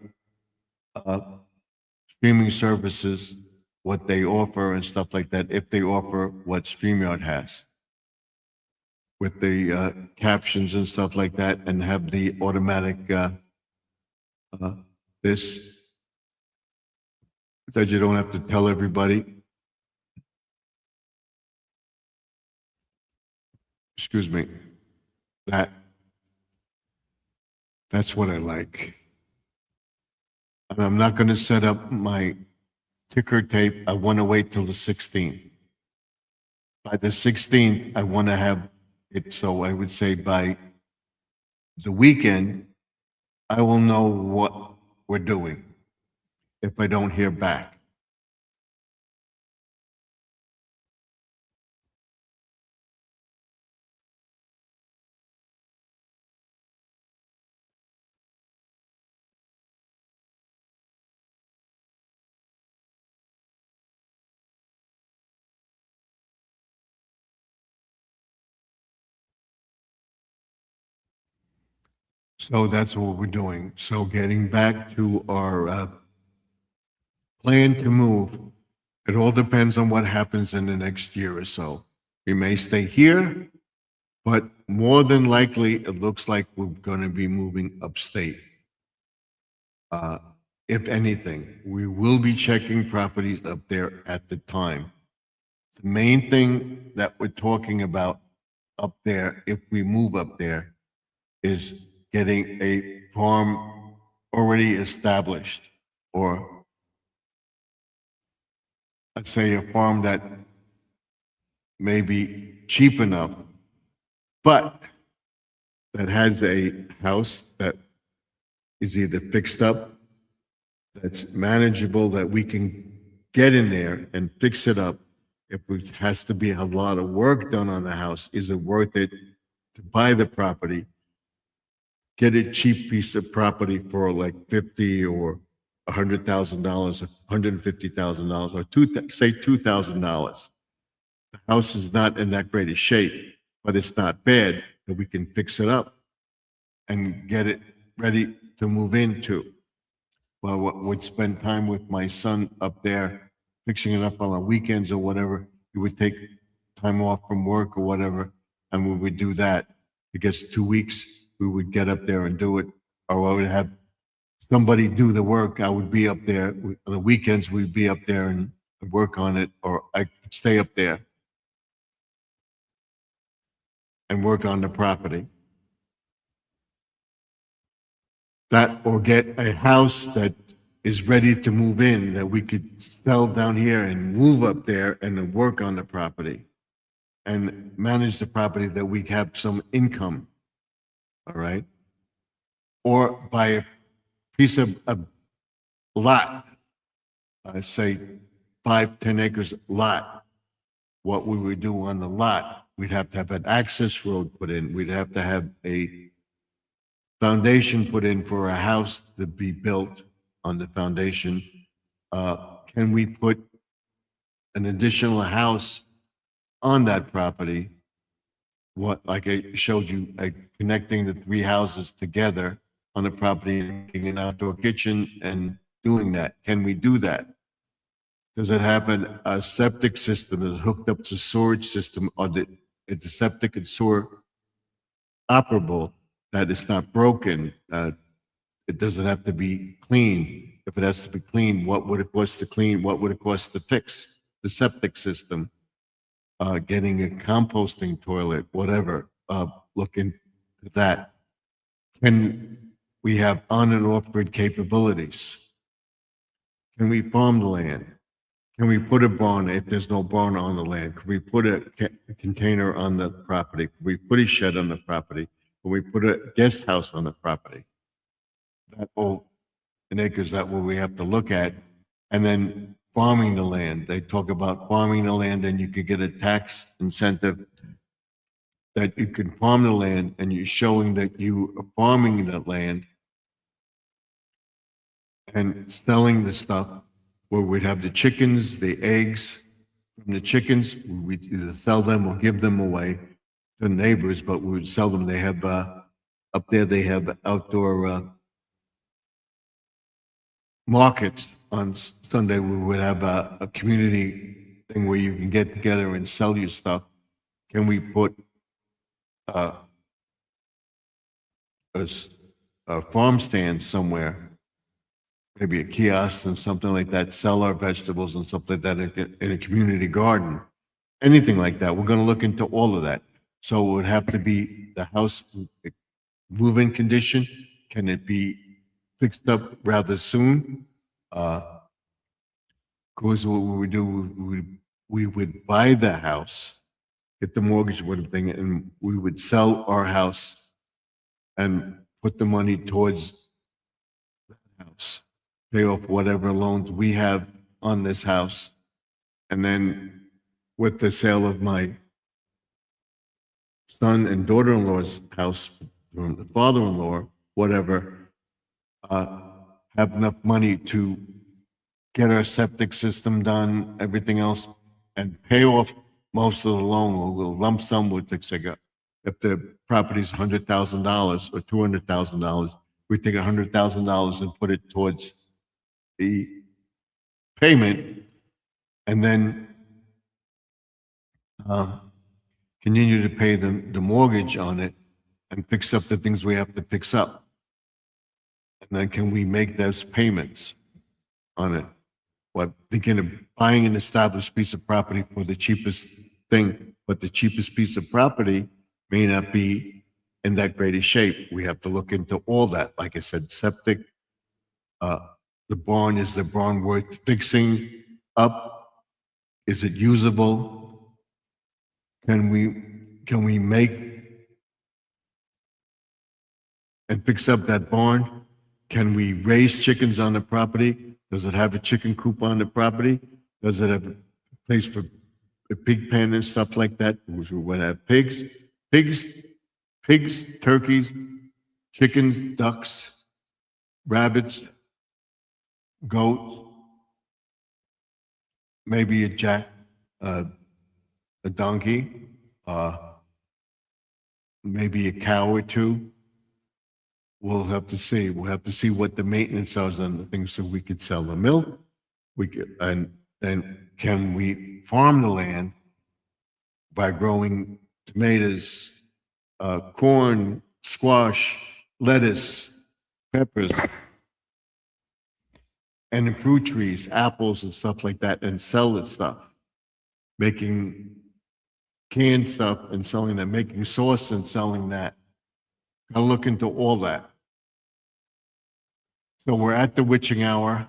streaming services, what they offer and stuff like that, if they offer what StreamYard has with the captions and stuff like that, and have the automatic this that you don't have to tell everybody. Excuse me. That's what I like. And I'm not going to set up my ticker tape. I want to wait till the 16th. By the 16th, I want to have it. So I would say by the weekend, I will know what we're doing if I don't hear back. So that's what we're doing. So getting back to our plan to move, it all depends on what happens in the next year or so. We may stay here, but more than likely, it looks like we're going to be moving upstate. If anything, we will be checking properties up there at the time. The main thing that we're talking about up there, if we move up there, is getting a farm already established, or let's say a farm that may be cheap enough, but that has a house that is either fixed up, that's manageable, that we can get in there and fix it up. If it has to be a lot of work done on the house, is it worth it to buy the property? Get a cheap piece of property for like $50,000 or $100,000, $150,000, or say $2,000. The house is not in that great a shape, but it's not bad, that we can fix it up and get it ready to move into. Well, would spend time with my son up there, fixing it up on the weekends or whatever. He would take time off from work or whatever, and we would do that. It gets 2 weeks, we would get up there and do it, or I would have somebody do the work. I would be up there on the weekends. We'd be up there and work on it, or I could stay up there and work on the property. That, or get a house that is ready to move in, that we could sell down here and move up there and then work on the property and manage the property, that we have some income. All right. Or buy a piece of a lot, say 5-10 acres lot. What we would do on the lot, we'd have to have an access road put in. We'd have to have a foundation put in for a house to be built on the foundation. Can we put an additional house on that property? What, like I showed you, connecting the 3 houses together on the property, making an outdoor kitchen and doing that. Can we do that? Does it have a septic system that's hooked up to storage system, or is the septic and sewer operable, that it's not broken? It doesn't have to be clean. If it has to be clean, what would it cost to clean? What would it cost to fix the septic system? Getting a composting toilet, whatever, look into that. Can we have on and off grid capabilities? Can we farm the land? Can we put a barn if there's no barn on the land? Can we put a container on the property? Can we put a shed on the property? Can we put a guest house on the property? That all in acres, that what we have to look at. And then farming the land. They talk about farming the land, and you could get a tax incentive that you can farm the land, and you're showing that you are farming the land and selling the stuff, where we'd have the chickens, the eggs from the chickens. We'd either sell them or give them away to neighbors, but we would sell them. They have, up there, they have outdoor markets on Sunday. We would have a community thing where you can get together and sell your stuff. Can we put a farm stand somewhere, maybe a kiosk and something like that, sell our vegetables and stuff like that in a community garden, anything like that? We're going to look into all of that. So it would have to be the house move-in condition. Can it be fixed up rather soon? Of course, what we would do, we would buy the house, get the mortgage with the thing, and we would sell our house and put the money towards the house, pay off whatever loans we have on this house. And then with the sale of my son and daughter-in-law's house, from the father-in-law, whatever, have enough money to get our septic system done, everything else, and pay off most of the loan. We'll lump sum with if the property's $100,000 or $200,000, we take $100,000 and put it towards the payment and then continue to pay the mortgage on it and fix up the things we have to fix up. And then can we make those payments on it? Well, thinking of buying an established piece of property for the cheapest thing, but the cheapest piece of property may not be in that greatest shape. We have to look into all that. Like I said, septic, the barn, is the barn worth fixing up? Is it usable? Can we make and fix up that barn? Can we raise chickens on the property? Does it have a chicken coop on the property? Does it have a place for a pig pen and stuff like that? We would have pigs, turkeys, chickens, ducks, rabbits, goats, maybe a donkey, maybe a cow or two. We'll have to see. We'll have to see what the maintenance is on the things so we could sell the milk. We could, and then can we farm the land by growing tomatoes, corn, squash, lettuce, peppers, and fruit trees, apples and stuff like that, and sell that stuff, making canned stuff and selling that, making sauce and selling that. I'll look into all that. So we're at the witching hour.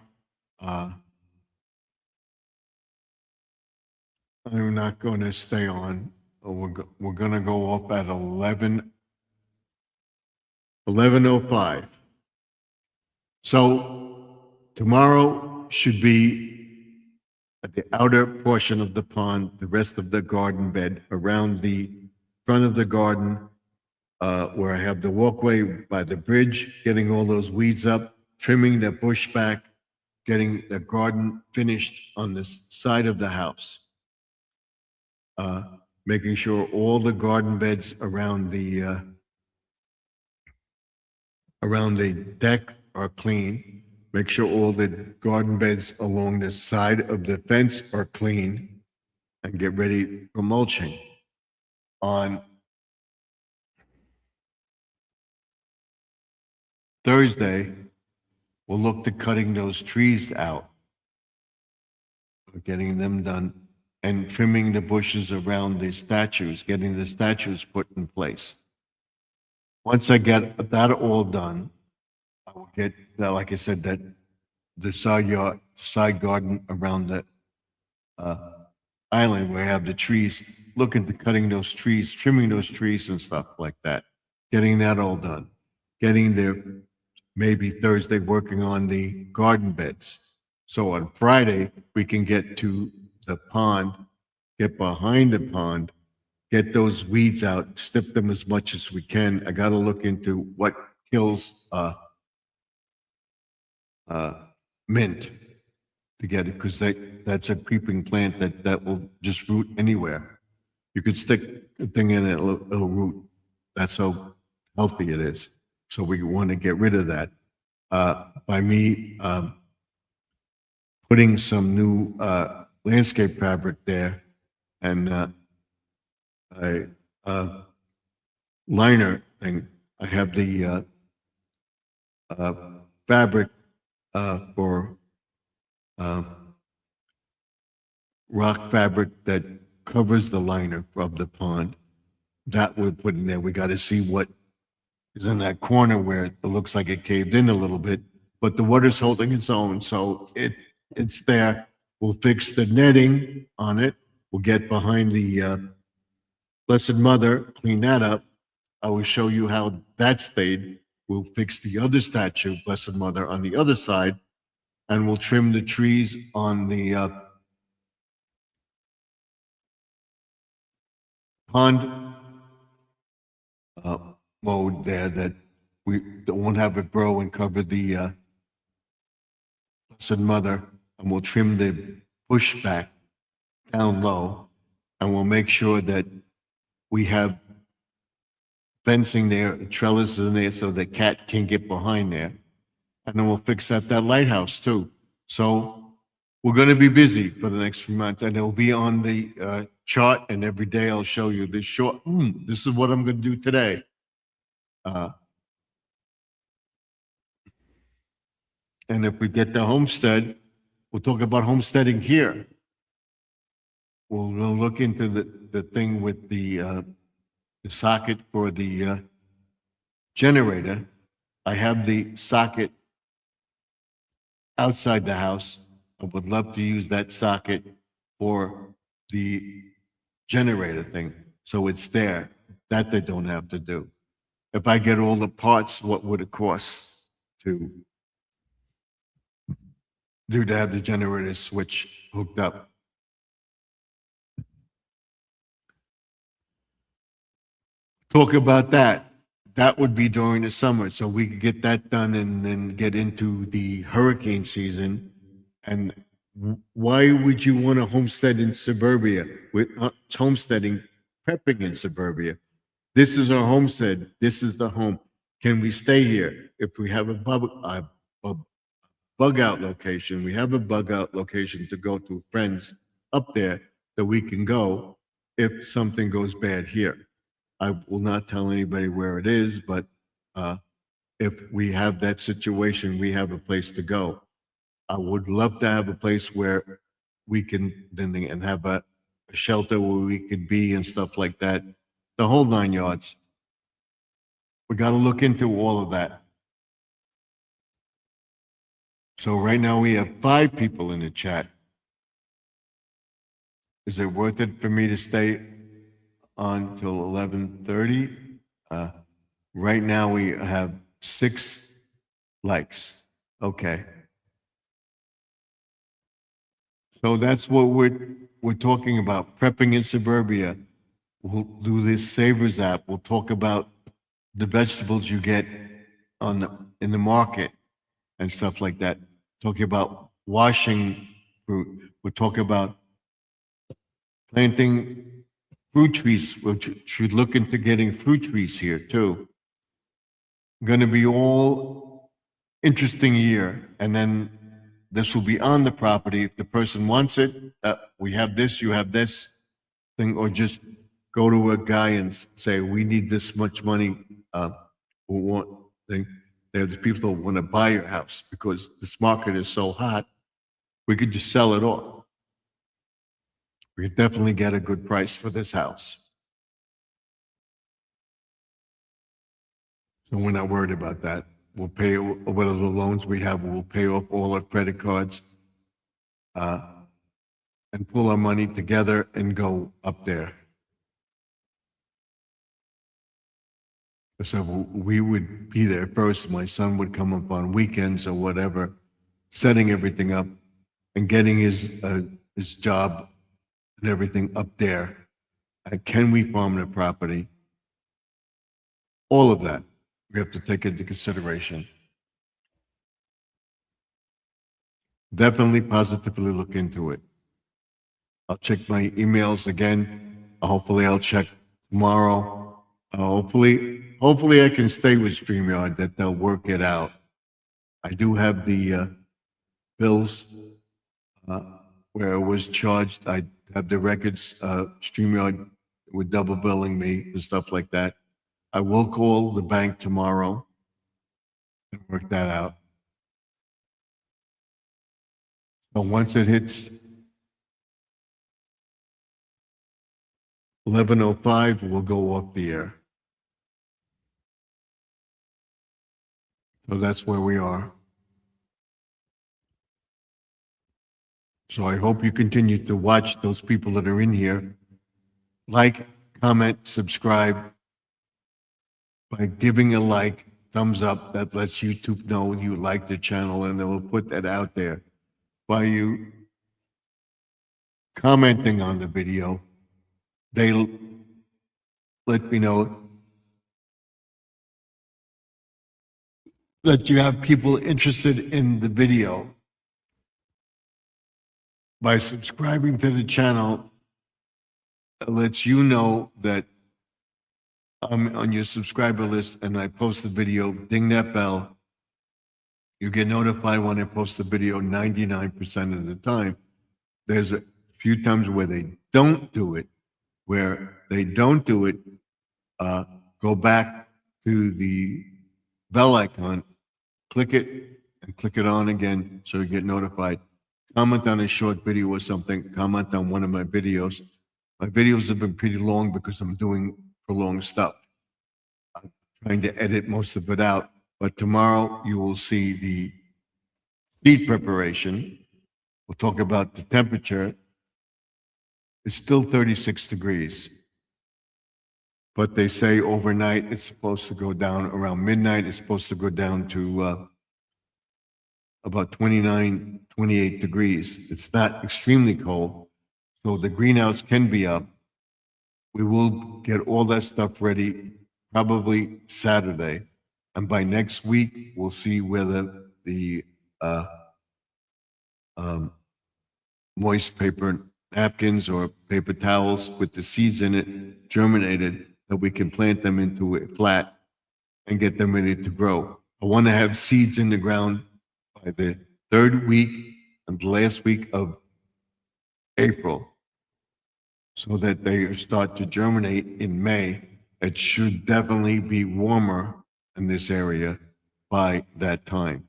I'm not going to stay on. We're going to go off at 11:05. So tomorrow should be at the outer portion of the pond, the rest of the garden bed, around the front of the garden, where I have the walkway by the bridge, getting all those weeds up, trimming the bush back, getting the garden finished on this side of the house. Making sure all the garden beds around the deck are clean. Make sure all the garden beds along the side of the fence are clean, and get ready for mulching. On Thursday, we'll look to cutting those trees out, getting them done, and trimming the bushes around the statues, getting the statues put in place. Once I get that all done, I will get, like I said, that the side garden around the island where I have the trees, look into cutting those trees, trimming those trees and stuff like that, getting that all done, getting there maybe Thursday working on the garden beds. So on Friday, we can get to the pond, get behind the pond, get those weeds out, snip them as much as we can. I got to look into what kills mint to get it, because that's a creeping plant that will just root anywhere. You could stick a thing in it, it'll root. That's how healthy it is. So we want to get rid of that by me putting some new landscape fabric there and a liner thing. I have the fabric for rock fabric that covers the liner of the pond. That we're putting there. We got to see what is in that corner where it looks like it caved in a little bit, but the water's holding its own, so it's there. We'll fix the netting on it. We'll get behind the Blessed Mother, clean that up. I will show you how that stayed. We'll fix the other statue, Blessed Mother, on the other side, and we'll trim the trees on the pond mode there that we won't have it grow and cover the Blessed Mother, and we'll trim the bush back down low, and we'll make sure that we have fencing there, trellises in there so the cat can get behind there. And then we'll fix that lighthouse too. So we're going to be busy for the next few months, and it'll be on the chart. And every day I'll show you this short. This is what I'm going to do today. And if we get the homestead, we'll talk about homesteading here. We'll look into the thing with the socket for the generator. I have the socket outside the house. I would love to use that socket for the generator thing. So it's there. That they don't have to do. If I get all the parts, what would it cost to have the generator switch hooked up? Talk about that. That would be during the summer, so we could get that done and then get into the hurricane season. And why would you want to homestead in suburbia? With homesteading, prepping in suburbia. This is our homestead. This is the home. Can we stay here? If we have a bug out location, we have a bug out location to go to friends up there that we can go if something goes bad here. I will not tell anybody where it is, but if we have that situation, we have a place to go. I would love to have a place where we can and have a shelter where we could be and stuff like that. The whole 9 yards. We got to look into all of that. So right now we have 5 people in the chat. Is it worth it for me to stay on till 11:30? Right now we have 6 likes. Okay. So that's what we're talking about, prepping in suburbia. We'll do this Savers app. We'll talk about the vegetables you get in the market and stuff like that. Talking about washing fruit. We'll talk about planting fruit trees. We should look into getting fruit trees here too. Going to be all interesting year, and then this will be on the property. If the person wants it, we have this, you have this thing, or just go to a guy and say, we need this much money. There's people who want to buy your house because this market is so hot. We could just sell it off. We could definitely get a good price for this house. So we're not worried about that. We'll pay whatever the loans we have. We'll pay off all our credit cards and pull our money together and go up there. So we would be there first. My son would come up on weekends or whatever, setting everything up and getting his job and everything up there. Can we farm the property? All of that we have to take into consideration. Definitely positively look into it. I'll check my emails again. Hopefully I'll check tomorrow. Hopefully I can stay with StreamYard, that they'll work it out. I do have the bills where I was charged. I have the records. StreamYard with double billing me and stuff like that. I will call the bank tomorrow and work that out. But once it hits 11:05, we'll go off the air. So that's where we are. So I hope you continue to watch those people that are in here. Like, comment, subscribe. By giving a like, thumbs up, that lets YouTube know you like the channel, and they will put that out there. By you commenting on the video, they let me know that you have people interested in the video. By subscribing to the channel, it lets you know that I'm on your subscriber list and I post the video, ding that bell. You get notified when I post the video 99% of the time. There's a few times where they don't do it, go back to the bell icon, click it, and click it on again so you get notified. Comment on a short video or something, comment on one of my videos. My videos have been pretty long because I'm doing prolonged stuff. I'm trying to edit most of it out, but tomorrow you will see the seed preparation. We'll talk about the temperature. It's still 36 degrees. But they say overnight it's supposed to go down around midnight. It's supposed to go down to about 29, 28 degrees. It's not extremely cold. So the greenhouse can be up. We will get all that stuff ready probably Saturday. And by next week, we'll see whether the moist paper napkins or paper towels with the seeds in it germinated, that we can plant them into a flat and get them ready to grow. I want to have seeds in the ground by the third week and the last week of April so that they start to germinate in May. It should definitely be warmer in this area by that time.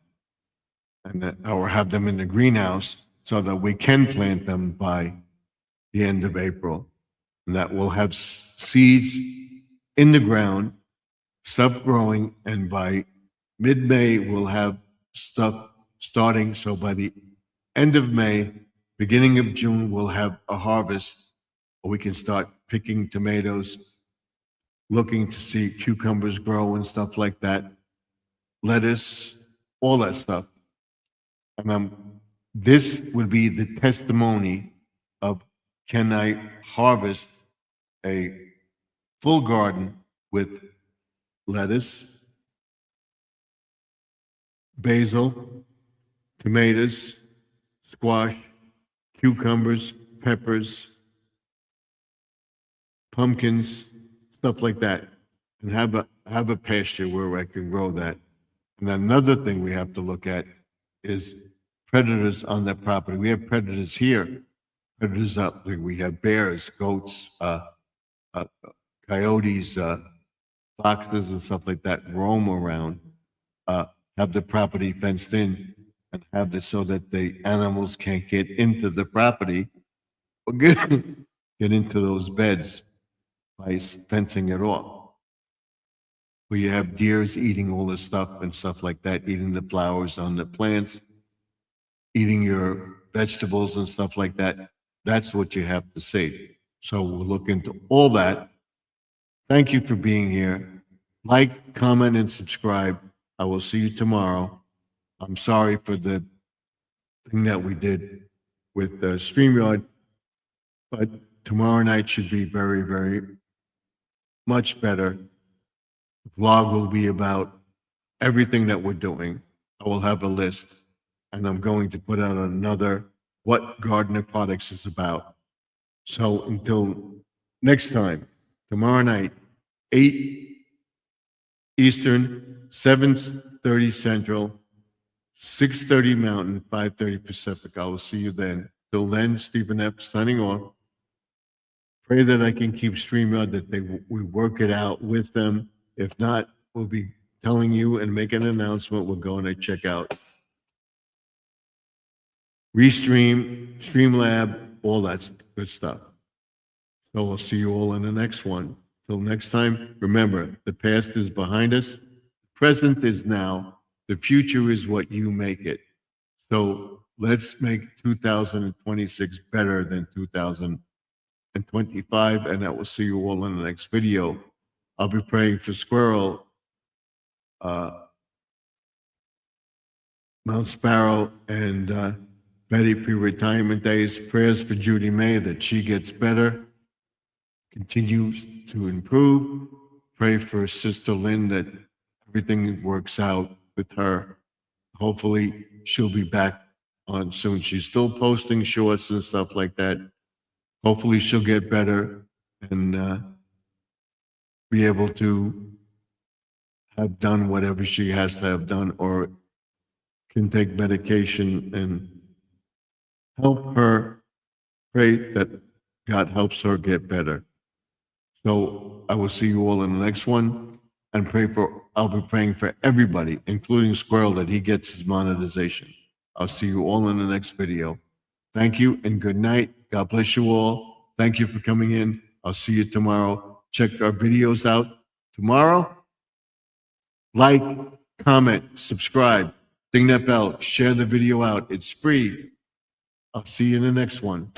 And that I will have them in the greenhouse so that we can plant them by the end of April. And that will have seeds in the ground, stuff growing, and by mid-May, we'll have stuff starting. So by the end of May, beginning of June, we'll have a harvest, or we can start picking tomatoes, looking to see cucumbers grow and stuff like that, lettuce, all that stuff. And this would be the testimony of, can I harvest a full garden with lettuce, basil, tomatoes, squash, cucumbers, peppers, pumpkins, stuff like that, and have a pasture where I can grow that. And another thing we have to look at is predators on that property. We have predators here, predators up. We have bears, goats, coyotes, foxes, and stuff like that roam around. Have the property fenced in and have this so that the animals can't get into the property or get into those beds by fencing it off. Where you have deers eating all the stuff and stuff like that, eating the flowers on the plants, eating your vegetables and stuff like that. That's what you have to see. So we'll look into all that. Thank you for being here. Like, comment, and subscribe. I will see you tomorrow. I'm sorry for the thing that we did with StreamYard, but tomorrow night should be very, very much better. The vlog will be about everything that we're doing. I will have a list, and I'm going to put out another what Garden Aquatics is about. So until next time, tomorrow night, 8 Eastern, 7:30 Central, 6:30 Mountain, 5:30 Pacific. I will see you then. Till then, Stephen F. signing off. Pray that I can keep StreamYard, that we work it out with them. If not, we'll be telling you and make an announcement. We're going to check out Restream, Streamlab, all that good stuff. So we'll see you all in the next one. Till next time, remember, the past is behind us. The present is now. The future is what you make it. So let's make 2026 better than 2025, and I will see you all in the next video. I'll be praying for Squirrel, Mount Sparrow, and Betty pre-retirement days. Prayers for Judy May that she gets better, continues to improve. Pray for Sister Lynn that everything works out with her. Hopefully she'll be back on soon. She's still posting shorts and stuff like that. Hopefully she'll get better and be able to have done whatever she has to have done, or can take medication and help her pray that God helps her get better. So I will see you all in the next one, and I'll be praying for everybody, including Squirrel, that he gets his monetization. I'll see you all in the next video. Thank you and good night. God bless you all. Thank you for coming in. I'll see you tomorrow. Check our videos out tomorrow. Like, comment, subscribe, ding that bell, share the video out. It's free. I'll see you in the next one.